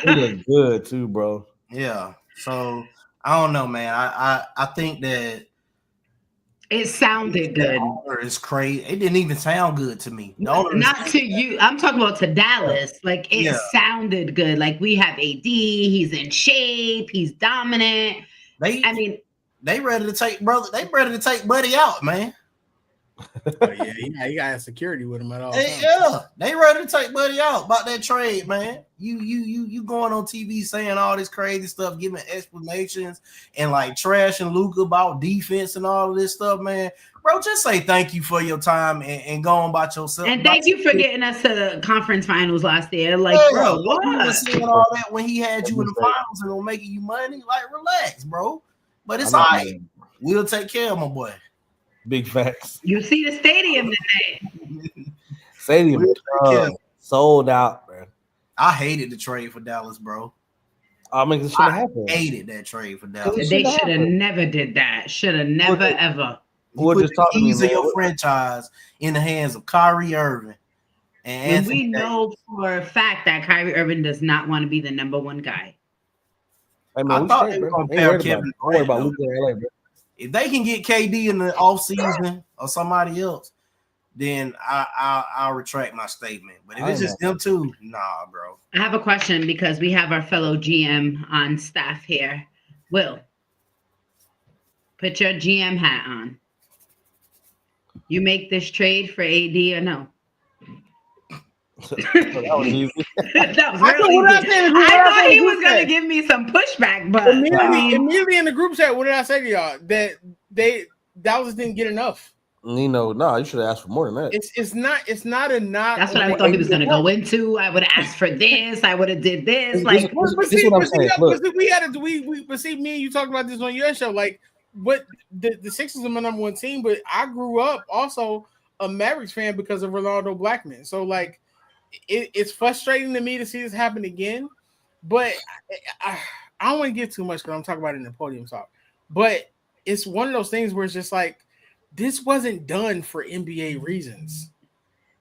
S2: They look good too, bro.
S6: Yeah. So, I don't know, man. I think that
S1: it sounded good.
S6: It's crazy. It didn't even sound good to me.
S1: Not to you. I'm talking about to Dallas. Like it sounded good. Like we have AD. He's in shape. He's dominant.
S6: They ready to take brother. They ready to take Buddy out, man.
S7: But yeah, he got security with him at all times.
S6: Yeah, they ready to take Buddy out about that trade, man. You going on TV saying all this crazy stuff, giving explanations and like trashing Luka about defense and all of this stuff, man. Bro, just say thank you for your time and go on about yourself.
S1: And thank you for getting us to the conference finals last year. Like, bro,
S6: you was saying all that when he had you in the finals and was making you money. Like, relax, bro. But it's all right. We'll take care of my boy.
S2: Big facts.
S1: You see the stadium today.
S2: Stadium sold out, man.
S6: I hated the trade for Dallas, bro.
S2: I mean, it should have happened.
S6: Hated that trade for Dallas.
S1: They should have never did that. Should have never ever.
S6: Put the keys of your franchise in the hands of Kyrie Irving. And
S1: we know for a fact that Kyrie Irving does not want to be the number one guy.
S2: Hey, man,
S6: I thought they were going to pair Kevin Durant.
S2: About Luka in LA, bro.
S6: If they can get KD in the offseason or somebody else, then I'll retract my statement. But if it's just them two, nah, bro.
S1: I have a question because we have our fellow GM on staff here. Will, put your GM hat on. You make this trade for AD or no?
S2: That was easy.
S1: That was real easy. I thought he was going to give me some pushback, but
S7: immediately in the group chat, what did I say to y'all? That Dallas didn't get enough.
S2: No, you should have asked for more than that.
S7: It's not enough.
S1: That's what I thought he was going to go into. I would have asked for this. I would have did this. Like,
S2: this is what I'm saying.
S7: But see, me and you talked about this on your show. Like, what the Sixers are my number one team, but I grew up also a Mavericks fan because of Ronaldo Blackman. So like, it's frustrating to me to see this happen again. But I don't want to get too much because I'm talking about it in the podium talk. But it's one of those things where it's just like, this wasn't done for NBA reasons.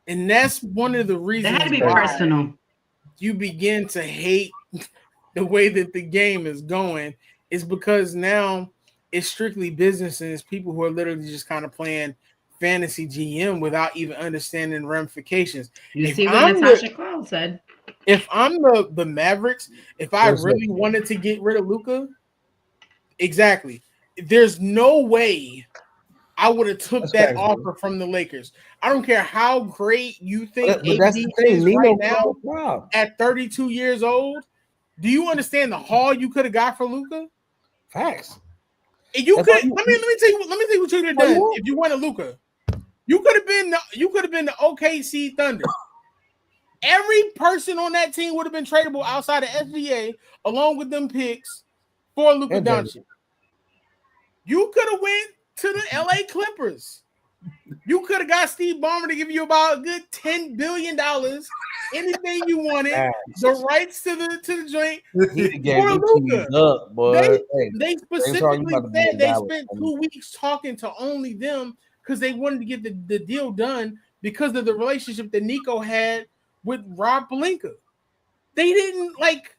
S7: And that's one of the reasons
S1: it had to be personal.
S7: You begin to hate the way that the game is going is because now it's strictly business and it's people who are literally just kind of playing fantasy GM without even understanding the ramifications.
S1: You see what Natasha Cloud said.
S7: If I'm the Mavericks, if I really wanted to get rid of Luka, exactly. There's no way I would have took that offer from the Lakers. I don't care how great you think AD is right now at 32 years old. Do you understand the haul you could have got for Luka?
S2: Facts.
S7: You could. Let me tell you what you could have done if you wanted Luka. You could have been the OKC Thunder. Every person on that team would have been tradable outside of SGA, along with them picks for Luka Doncic. You could have went to the LA Clippers. You could have got Steve Ballmer to give you about a good $10 billion, anything you wanted, the rights to the joint for Luka. They specifically said they spent 2 weeks talking to only them because they wanted to get the deal done because of the relationship that Nico had with Rob Pelinka. They didn't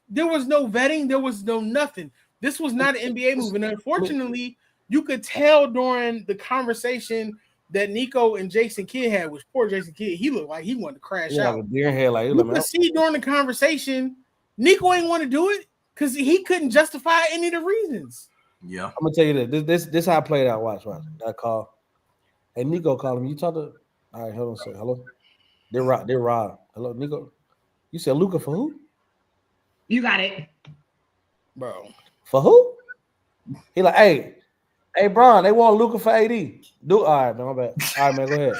S7: there was no vetting, there was no nothing. This was not an NBA move, and unfortunately, you could tell during the conversation that Nico and Jason Kidd had, which poor Jason Kidd, he looked like he wanted to crash out. You could see during the conversation, Nico ain't want to do it because he couldn't justify any of the reasons.
S2: Yeah, I'm gonna tell you this how I played out. Watch. That call. Hey, Nico called him. You talk to. All right, hold on a second. Hello. They're Rob. Hello, Nico. You said Luka for who?
S1: You got it,
S2: bro. For who? He like, hey, Bron, they want Luka for AD. All right, man, my bad. All right, man, go ahead.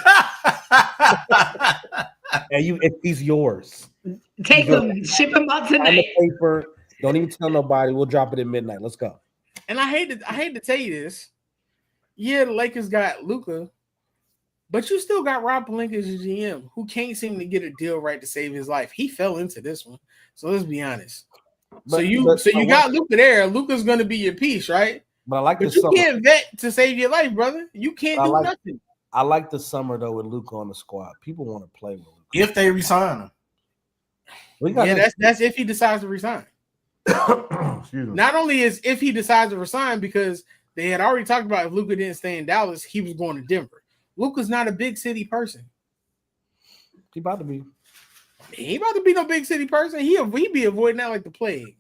S2: And he's yours.
S1: Take him, ship him out tonight.
S2: On the paper. Don't even tell nobody. We'll drop it at midnight. Let's go.
S7: And I hate to tell you this. Yeah, the Lakers got Luka, but you still got Rob Pelinka as your GM, who can't seem to get a deal right to save his life. He fell into this one. So let's be honest. So you got Luka there. Luka's going to be your piece, right?
S2: But
S7: you can't vet to save your life, brother. You can't do nothing.
S2: I like the summer though with Luka on the squad. People want to play with Luka
S6: if they resign him.
S7: That's if he decides to resign. Not only is if he decides to resign, because they had already talked about if Luka didn't stay in Dallas, he was going to Denver. Luka's not a big city person.
S2: He about to be.
S7: He about to be no big city person. He be avoiding that like the plague.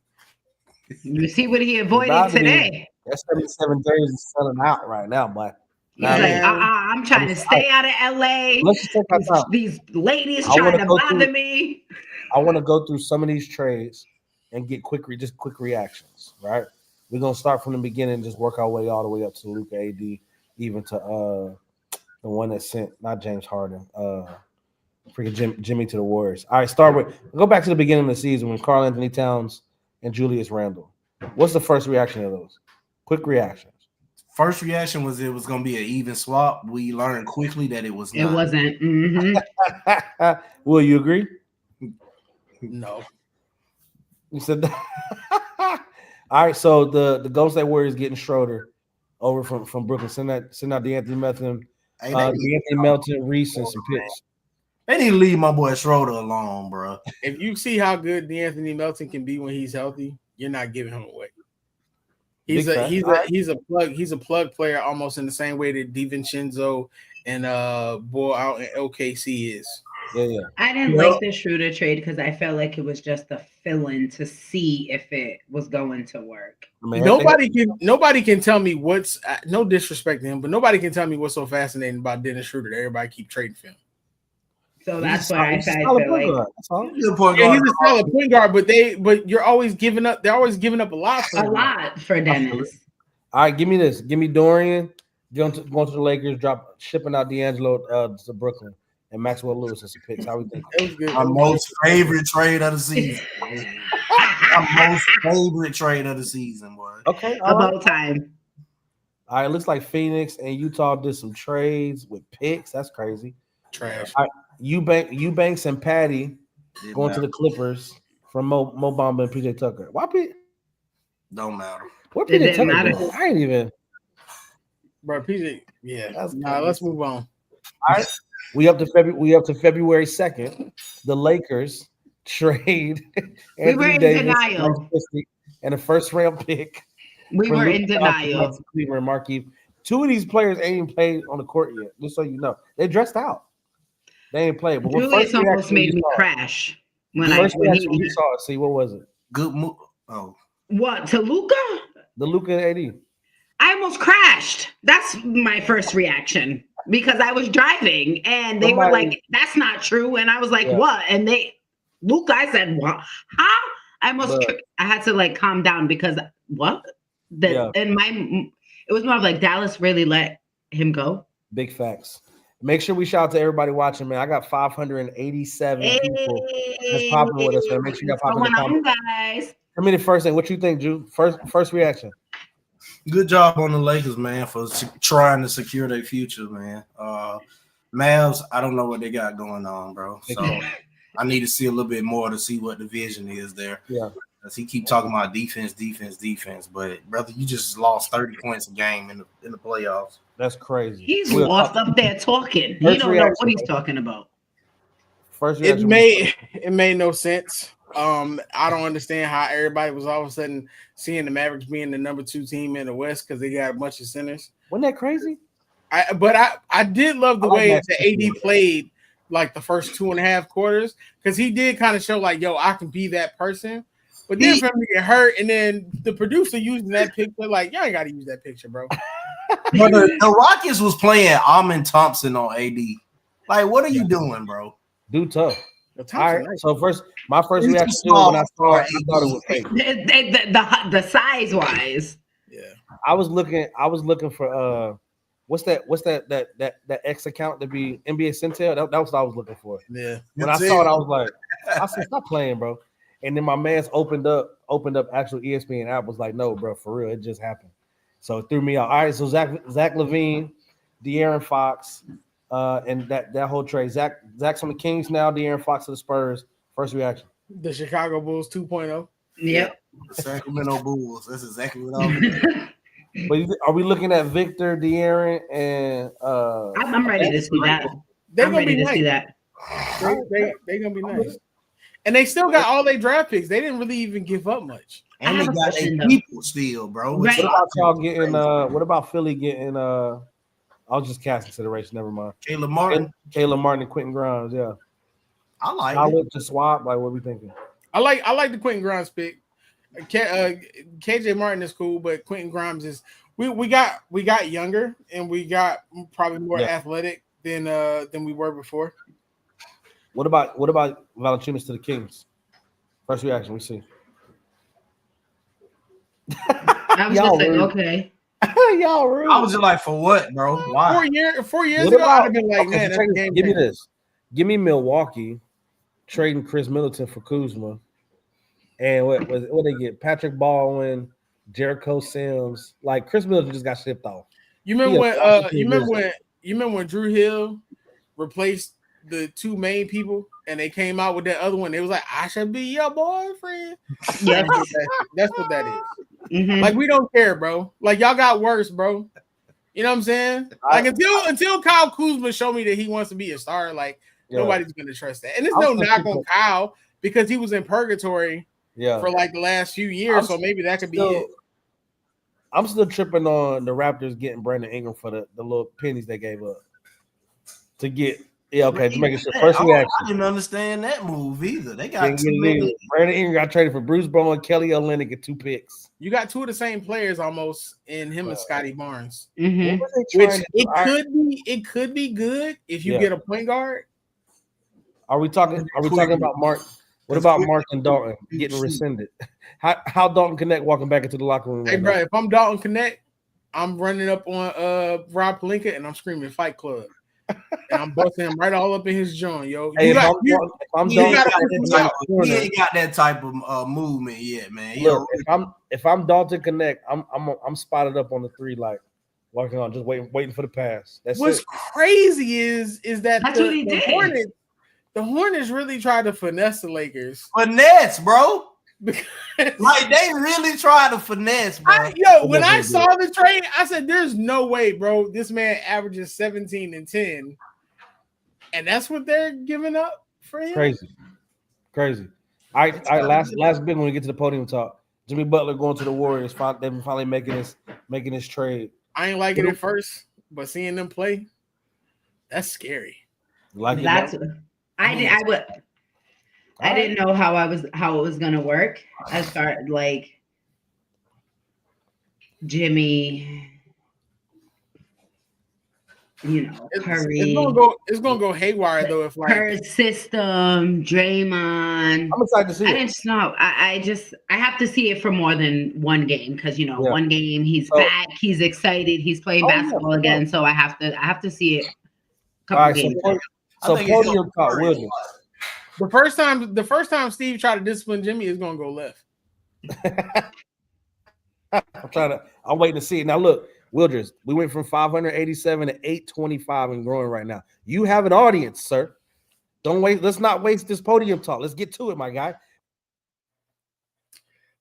S1: You see what he avoided today.
S2: That 77 days is selling out right now, but
S1: He's like, I'm trying to stay out of LA.
S2: Let's just take our time.
S1: These ladies
S2: I
S1: trying
S2: wanna
S1: to
S2: go
S1: bother
S2: through-
S1: me.
S2: I want to go through some of these trades and get quick reactions, right? We're gonna start from the beginning, just work our way all the way up to Luka AD, even to the one that sent not James Harden, freaking Jimmy to the Warriors. All right, go back to the beginning of the season when Karl Anthony Towns and Julius Randle. What's the first reaction of those? Quick reactions.
S6: First reaction was it was going to be an even swap. We learned quickly that it was not.
S1: It wasn't. Mm-hmm.
S2: Will you agree?
S7: No.
S2: You said that. All right, so the Golden State Warriors getting Schroeder over from Brooklyn. Send out DeAnthony Melton, Reese, and some picks.
S6: They need to leave my boy Schroeder alone, bro.
S7: If you see how good DeAnthony Melton can be when he's healthy, you're not giving him away. He's a plug player almost in the same way that DiVincenzo and Bull out in OKC is.
S2: Yeah.
S1: I didn't like the Schroeder trade because I felt like it was just a fill-in to see if it was going to work.
S7: Nobody can tell me what's no disrespect to him, but nobody can tell me what's so fascinating about Dennis Schroeder that everybody keep trading for him.
S1: So that's why I feel like
S7: he's a solid point guard, but you're always giving up. They're always giving up a lot
S1: for Dennis.
S2: All right, give me this. Give me Dorian going to the Lakers, shipping out D'Angelo to Brooklyn, and Maxwell Lewis as some picks. How we think?
S6: My most favorite trade of the season. My most favorite trade of the season, boy.
S2: Okay,
S1: of all time.
S2: All right, looks like Phoenix and Utah did some trades with picks. That's crazy.
S7: Trash.
S2: All right, Eubanks and Patty going to the Clippers from Mo Bamba and PJ Tucker. Why
S6: don't matter.
S2: What PJ Tucker? I ain't even.
S7: Bro, PJ. Yeah. Let's move on.
S2: All right, we up to February 2nd. The Lakers trade.
S1: We were in denial.
S2: And a first round pick.
S1: We were in denial.
S2: Cleveland Markieff. Two of these players ain't even played on the court yet. Just so you know, they dressed out. They ain't played. But
S1: Julius almost made me crash when he
S2: saw it. See, what was it?
S6: Good move. Oh,
S1: what to Luka?
S2: The Luka AD.
S1: I almost crashed. That's my first reaction because I was driving and they were like, "That's not true," and I was like, "What?" And Luka, I said, "What? Huh?" I had to like calm down because what? It was more of like Dallas really let him go.
S2: Big facts. Make sure we shout out to everybody watching, man. I got 587 people that's popping with us, man. Make sure you got popping in the comments.
S1: Guys.
S2: Tell me the first thing. What you think, Drew? First reaction.
S6: Good job on the Lakers, man, for trying to secure their future, man. Mavs, I don't know what they got going on, bro. So I need to see a little bit more to see what the vision is there.
S2: Yeah.
S6: Because he keep talking about defense. But, brother, you just lost 30 points a game in the playoffs.
S2: That's crazy.
S1: He's lost up there talking. He don't know what he's talking about.
S2: First reaction.
S7: It made no sense. I don't understand how everybody was all of a sudden seeing the Mavericks being the number 2 team in the West because they got a bunch of centers.
S2: Wasn't that crazy?
S7: I did love the way that AD played like the first 2.5 quarters because he did kind of show like, yo, I can be that person. But then for him to get hurt, and then the producer using that picture, like, y'all ain't got to use that picture, bro.
S6: But the Rockets was playing Amin Thompson on AD. Like, what are you doing, bro?
S2: Dude, tough. All right. So my first reaction when I saw it, I thought it was fake.
S1: The size wise.
S7: Yeah.
S2: I was looking for what's that X account to be NBA Centel? That was what I was looking for.
S7: Yeah.
S2: When I saw it, I was like, I said, stop playing, bro. And then my man's opened up actual ESPN app, was like, no, bro, for real, it just happened. So it threw me out. All right, so Zach LaVine, De'Aaron Fox, and that whole trade. Zach's on the Kings now, De'Aaron Fox to the Spurs. First reaction.
S7: The Chicago Bulls 2.0.
S1: Yep.
S6: Sacramento Bulls. That's exactly what I was doing.
S2: But are we looking at Victor, De'Aaron, and
S1: I'm ready to see that.
S7: They're gonna be nice. They're gonna be nice. And they still got all their draft picks. They didn't really even give up much.
S6: And they got their people still, bro.
S1: Right.
S2: What about y'all getting what about Philly getting I was just casting consideration, never mind.
S6: Caleb Martin
S2: and Quentin Grimes, yeah.
S6: I like
S2: I
S6: it.
S2: look to swap, like what we thinking?
S7: I like the Quentin Grimes pick. KJ Martin is cool, but Quentin Grimes is We got younger and we got probably more
S2: Yeah.
S7: athletic than we were before.
S2: What about Valanciunas to the Kings? First reaction we see.
S1: I was
S2: Y'all
S1: just like,
S2: rude.
S1: okay.
S2: Y'all rude.
S6: I was just like, for what, bro? Why?
S7: 4 years
S2: What
S7: ago, I'd
S2: about-
S7: have been like,
S2: okay,
S7: man,
S2: so
S7: that's a game
S2: give me
S7: changer.
S2: this. Give me Milwaukee trading Chris Middleton for Kuzma. And what they get? Patrick Baldwin, Jericho Sims. Like Chris Middleton just got shipped off.
S7: You remember when
S2: you
S7: remember when Drew Hill replaced the two main people and they came out with that other one? It was like, I should be your boyfriend.
S1: Yeah.
S7: That's what that is.
S1: Mhm.
S7: Like, we don't care, bro. Like, y'all got worse, bro. You know what I'm saying? Like, until Kyle Kuzma show me that he wants to be a star, like, nobody's gonna trust that. And there's no knock on Kyle because he was in purgatory for like the last few years, so maybe that could be it.
S2: I'm still tripping on the Raptors getting Brandon Ingram for the little pennies they gave up to get. Yeah, okay, just making sure. First reaction.
S6: I didn't understand that move either. They got
S2: Brandon Ingram got traded for Bruce Bowen, Kelly Olynyk, and 2 picks.
S7: You got two of the same players almost in him and Scotty Barnes.
S1: Mhm.
S7: Which it could be good if you get a point guard.
S2: Are we talking about Mark? What about Mark and Dalton getting rescinded? How Dalton Connect walking back into the locker room?
S7: Hey, bro, if I'm Dalton Connect, I'm running up on Rob Pelinka and I'm screaming Fight Club. And I'm busting him right all up in his joint, yo.
S6: He ain't got that type of movement yet, man.
S2: Look, if I'm Dalton Connect, I'm spotted up on the 3, like walking on, just waiting for the pass.
S7: What's crazy is that
S1: That's what he did.
S7: The Hornets really tried to finesse the Lakers.
S6: Finesse, bro. Like they really tried to finesse, bro.
S7: When I saw the trade, I said, "There's no way, bro. This man averages 17 and 10, and that's what they're giving up for him."
S2: Crazy. All right. Last big when we get to the podium talk. Jimmy Butler going to the Warriors. They've been finally making this trade.
S7: I ain't like it at first, but seeing them play, that's scary.
S2: Like
S1: I didn't know how it was gonna work as far like Jimmy, Curry.
S7: It's gonna go haywire though if like
S1: her system, Draymond.
S2: I'm excited to see it.
S1: I didn't know. I have to see it for more than one game because one game he's back, he's excited, he's playing basketball again. So I have to see it.
S2: All right, so podium talk, Williams.
S7: The first time Steve tried to discipline Jimmy is gonna go left.
S2: I'm waiting to see it. Now look, Wilders, we went from 587 to 825 and growing right now. You have an audience, sir. Don't wait. Let's not waste this podium talk. Let's get to it, my guy.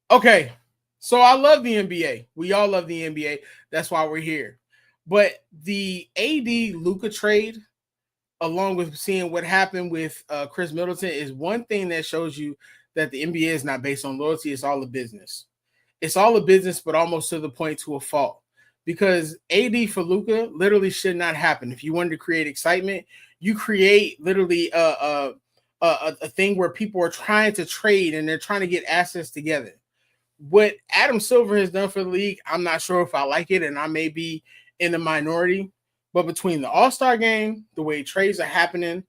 S7: Okay, so I love the NBA. We all love the NBA. That's why we're here. But the AD Luka trade, along with seeing what happened with Chris Middleton, is one thing that shows you that the NBA is not based on loyalty. It's all a business. It's all a business, but almost to the point to a fault. Because AD for Luka literally should not happen. If you wanted to create excitement, you create literally a thing where people are trying to trade and they're trying to get assets together. What Adam Silver has done for the league, I'm not sure if I like it, and I may be in the minority. But between the All-Star game, the way trades are happening,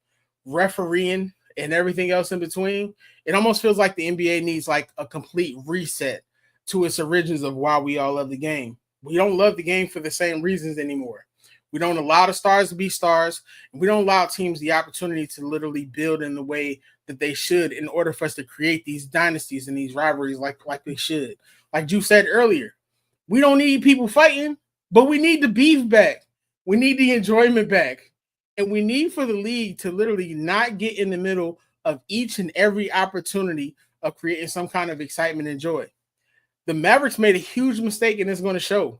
S7: refereeing, and everything else in between, it almost feels like the NBA needs like a complete reset to its origins of why we all love the game. We don't love the game for the same reasons anymore. We don't allow the stars to be stars, and we don't allow teams the opportunity to literally build in the way that they should in order for us to create these dynasties and these rivalries like they should. Like you said earlier, we don't need people fighting, but we need the beef back. We need the enjoyment back. And we need for the league to literally not get in the middle of each and every opportunity of creating some kind of excitement and joy. The Mavericks made a huge mistake, and it's going to show.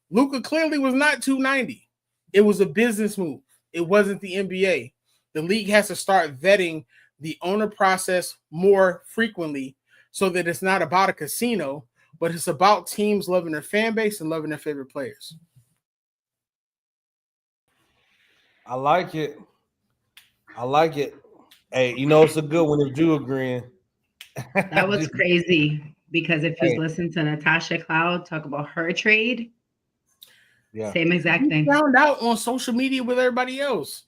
S7: Luka clearly was not 290. It was a business move. It wasn't the NBA. The league has to start vetting the owner process more frequently so that it's not about a casino, but it's about teams loving their fan base and loving their favorite players.
S2: I like it. Hey, it's a good one if Drew agreeing.
S1: That was crazy because if you listen to Natasha Cloud talk about her trade,
S2: Yeah,
S1: Same exact
S7: He
S1: thing.
S7: found out on social media with everybody else.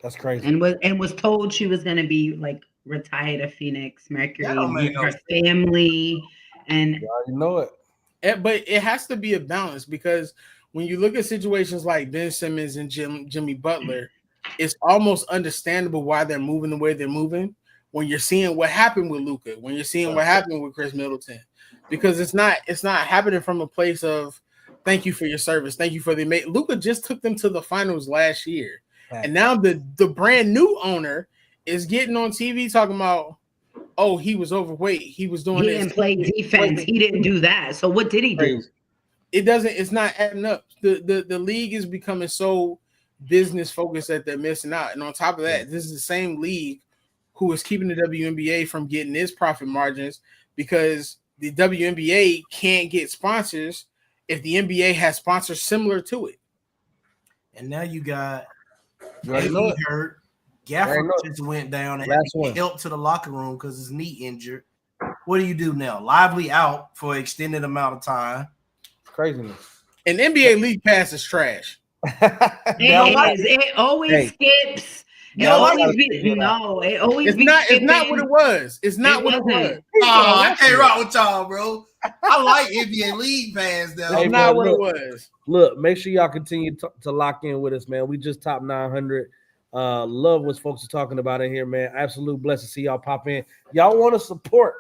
S2: that's crazy.
S1: And was told she was gonna be like retired of Phoenix Mercury,
S6: That don't make
S1: leave
S6: no
S1: her
S6: sense.
S1: family, and
S2: You already know it.
S7: But it has to be a balance because when you look at situations like Ben Simmons and Jimmy Butler, it's almost understandable why they're moving the way they're moving. When you're seeing what happened with Luka, when you're seeing what happened with Chris Middleton, because it's not happening from a place of thank you for your service, thank you for the mate. Luka just took them to the finals last year, and now the brand new owner is getting on TV talking about, oh, he was overweight, he was doing
S1: he
S7: this.
S1: didn't play defense. He didn't do that. So what did he do?
S2: Crazy.
S7: It's not adding up. The league is becoming so business focused that they're missing out. And on top of that, this is the same league who is keeping the WNBA from getting its profit margins because the WNBA can't get sponsors if the NBA has sponsors similar to it.
S6: And now you got
S2: You already know it.
S6: hurt.
S2: You already
S6: Gafford
S2: know it.
S6: just went down and
S2: Last
S6: had to
S2: one.
S6: get help to the locker room because his knee injured. What do you do now? Lively out for an extended amount of time.
S2: Craziness.
S7: And NBA League Pass is trash.
S1: It always skips. It always it always
S7: It's not what it was. It's not what it was.
S6: Oh, I can't rock with y'all, bro. I like NBA League Pass though.
S7: It's not what it was.
S2: Look, make sure y'all continue to lock in with us, man. We just top 900. Love what folks are talking about in here, man. Absolute blessed to see y'all pop in. Y'all want to support.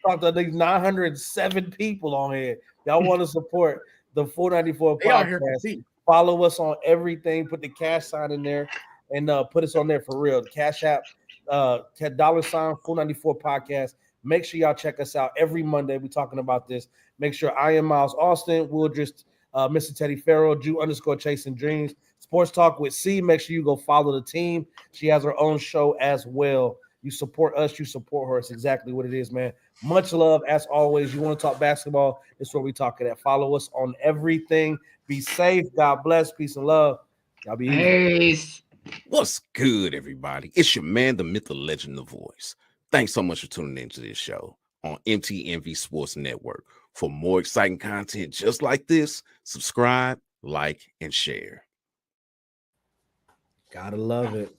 S2: Talk to these 907 people on here. Y'all want to support the 494 podcast. Follow us on everything. Put the cash sign in there and put us on there for real. The Cash App, $494 podcast. Make sure y'all check us out every Monday. We're talking about this. Make sure I am Miles Austin, Wildress, Mr. Teddy Farrell, Jew_Chasing Dreams, Sports Talk with C. Make sure you go follow the team. She has her own show as well. You support us, you support her. It's exactly what it is, man. Much love as always. You want to talk basketball? It's where we talk it at. Follow us on everything. Be safe. God bless. Peace and love. Y'all be easy.
S9: What's good, everybody? It's your man, the myth, the legend, the voice. Thanks so much for tuning into this show on MTMV Sports Network. For more exciting content just like this, subscribe, like, and share.
S2: Gotta love it.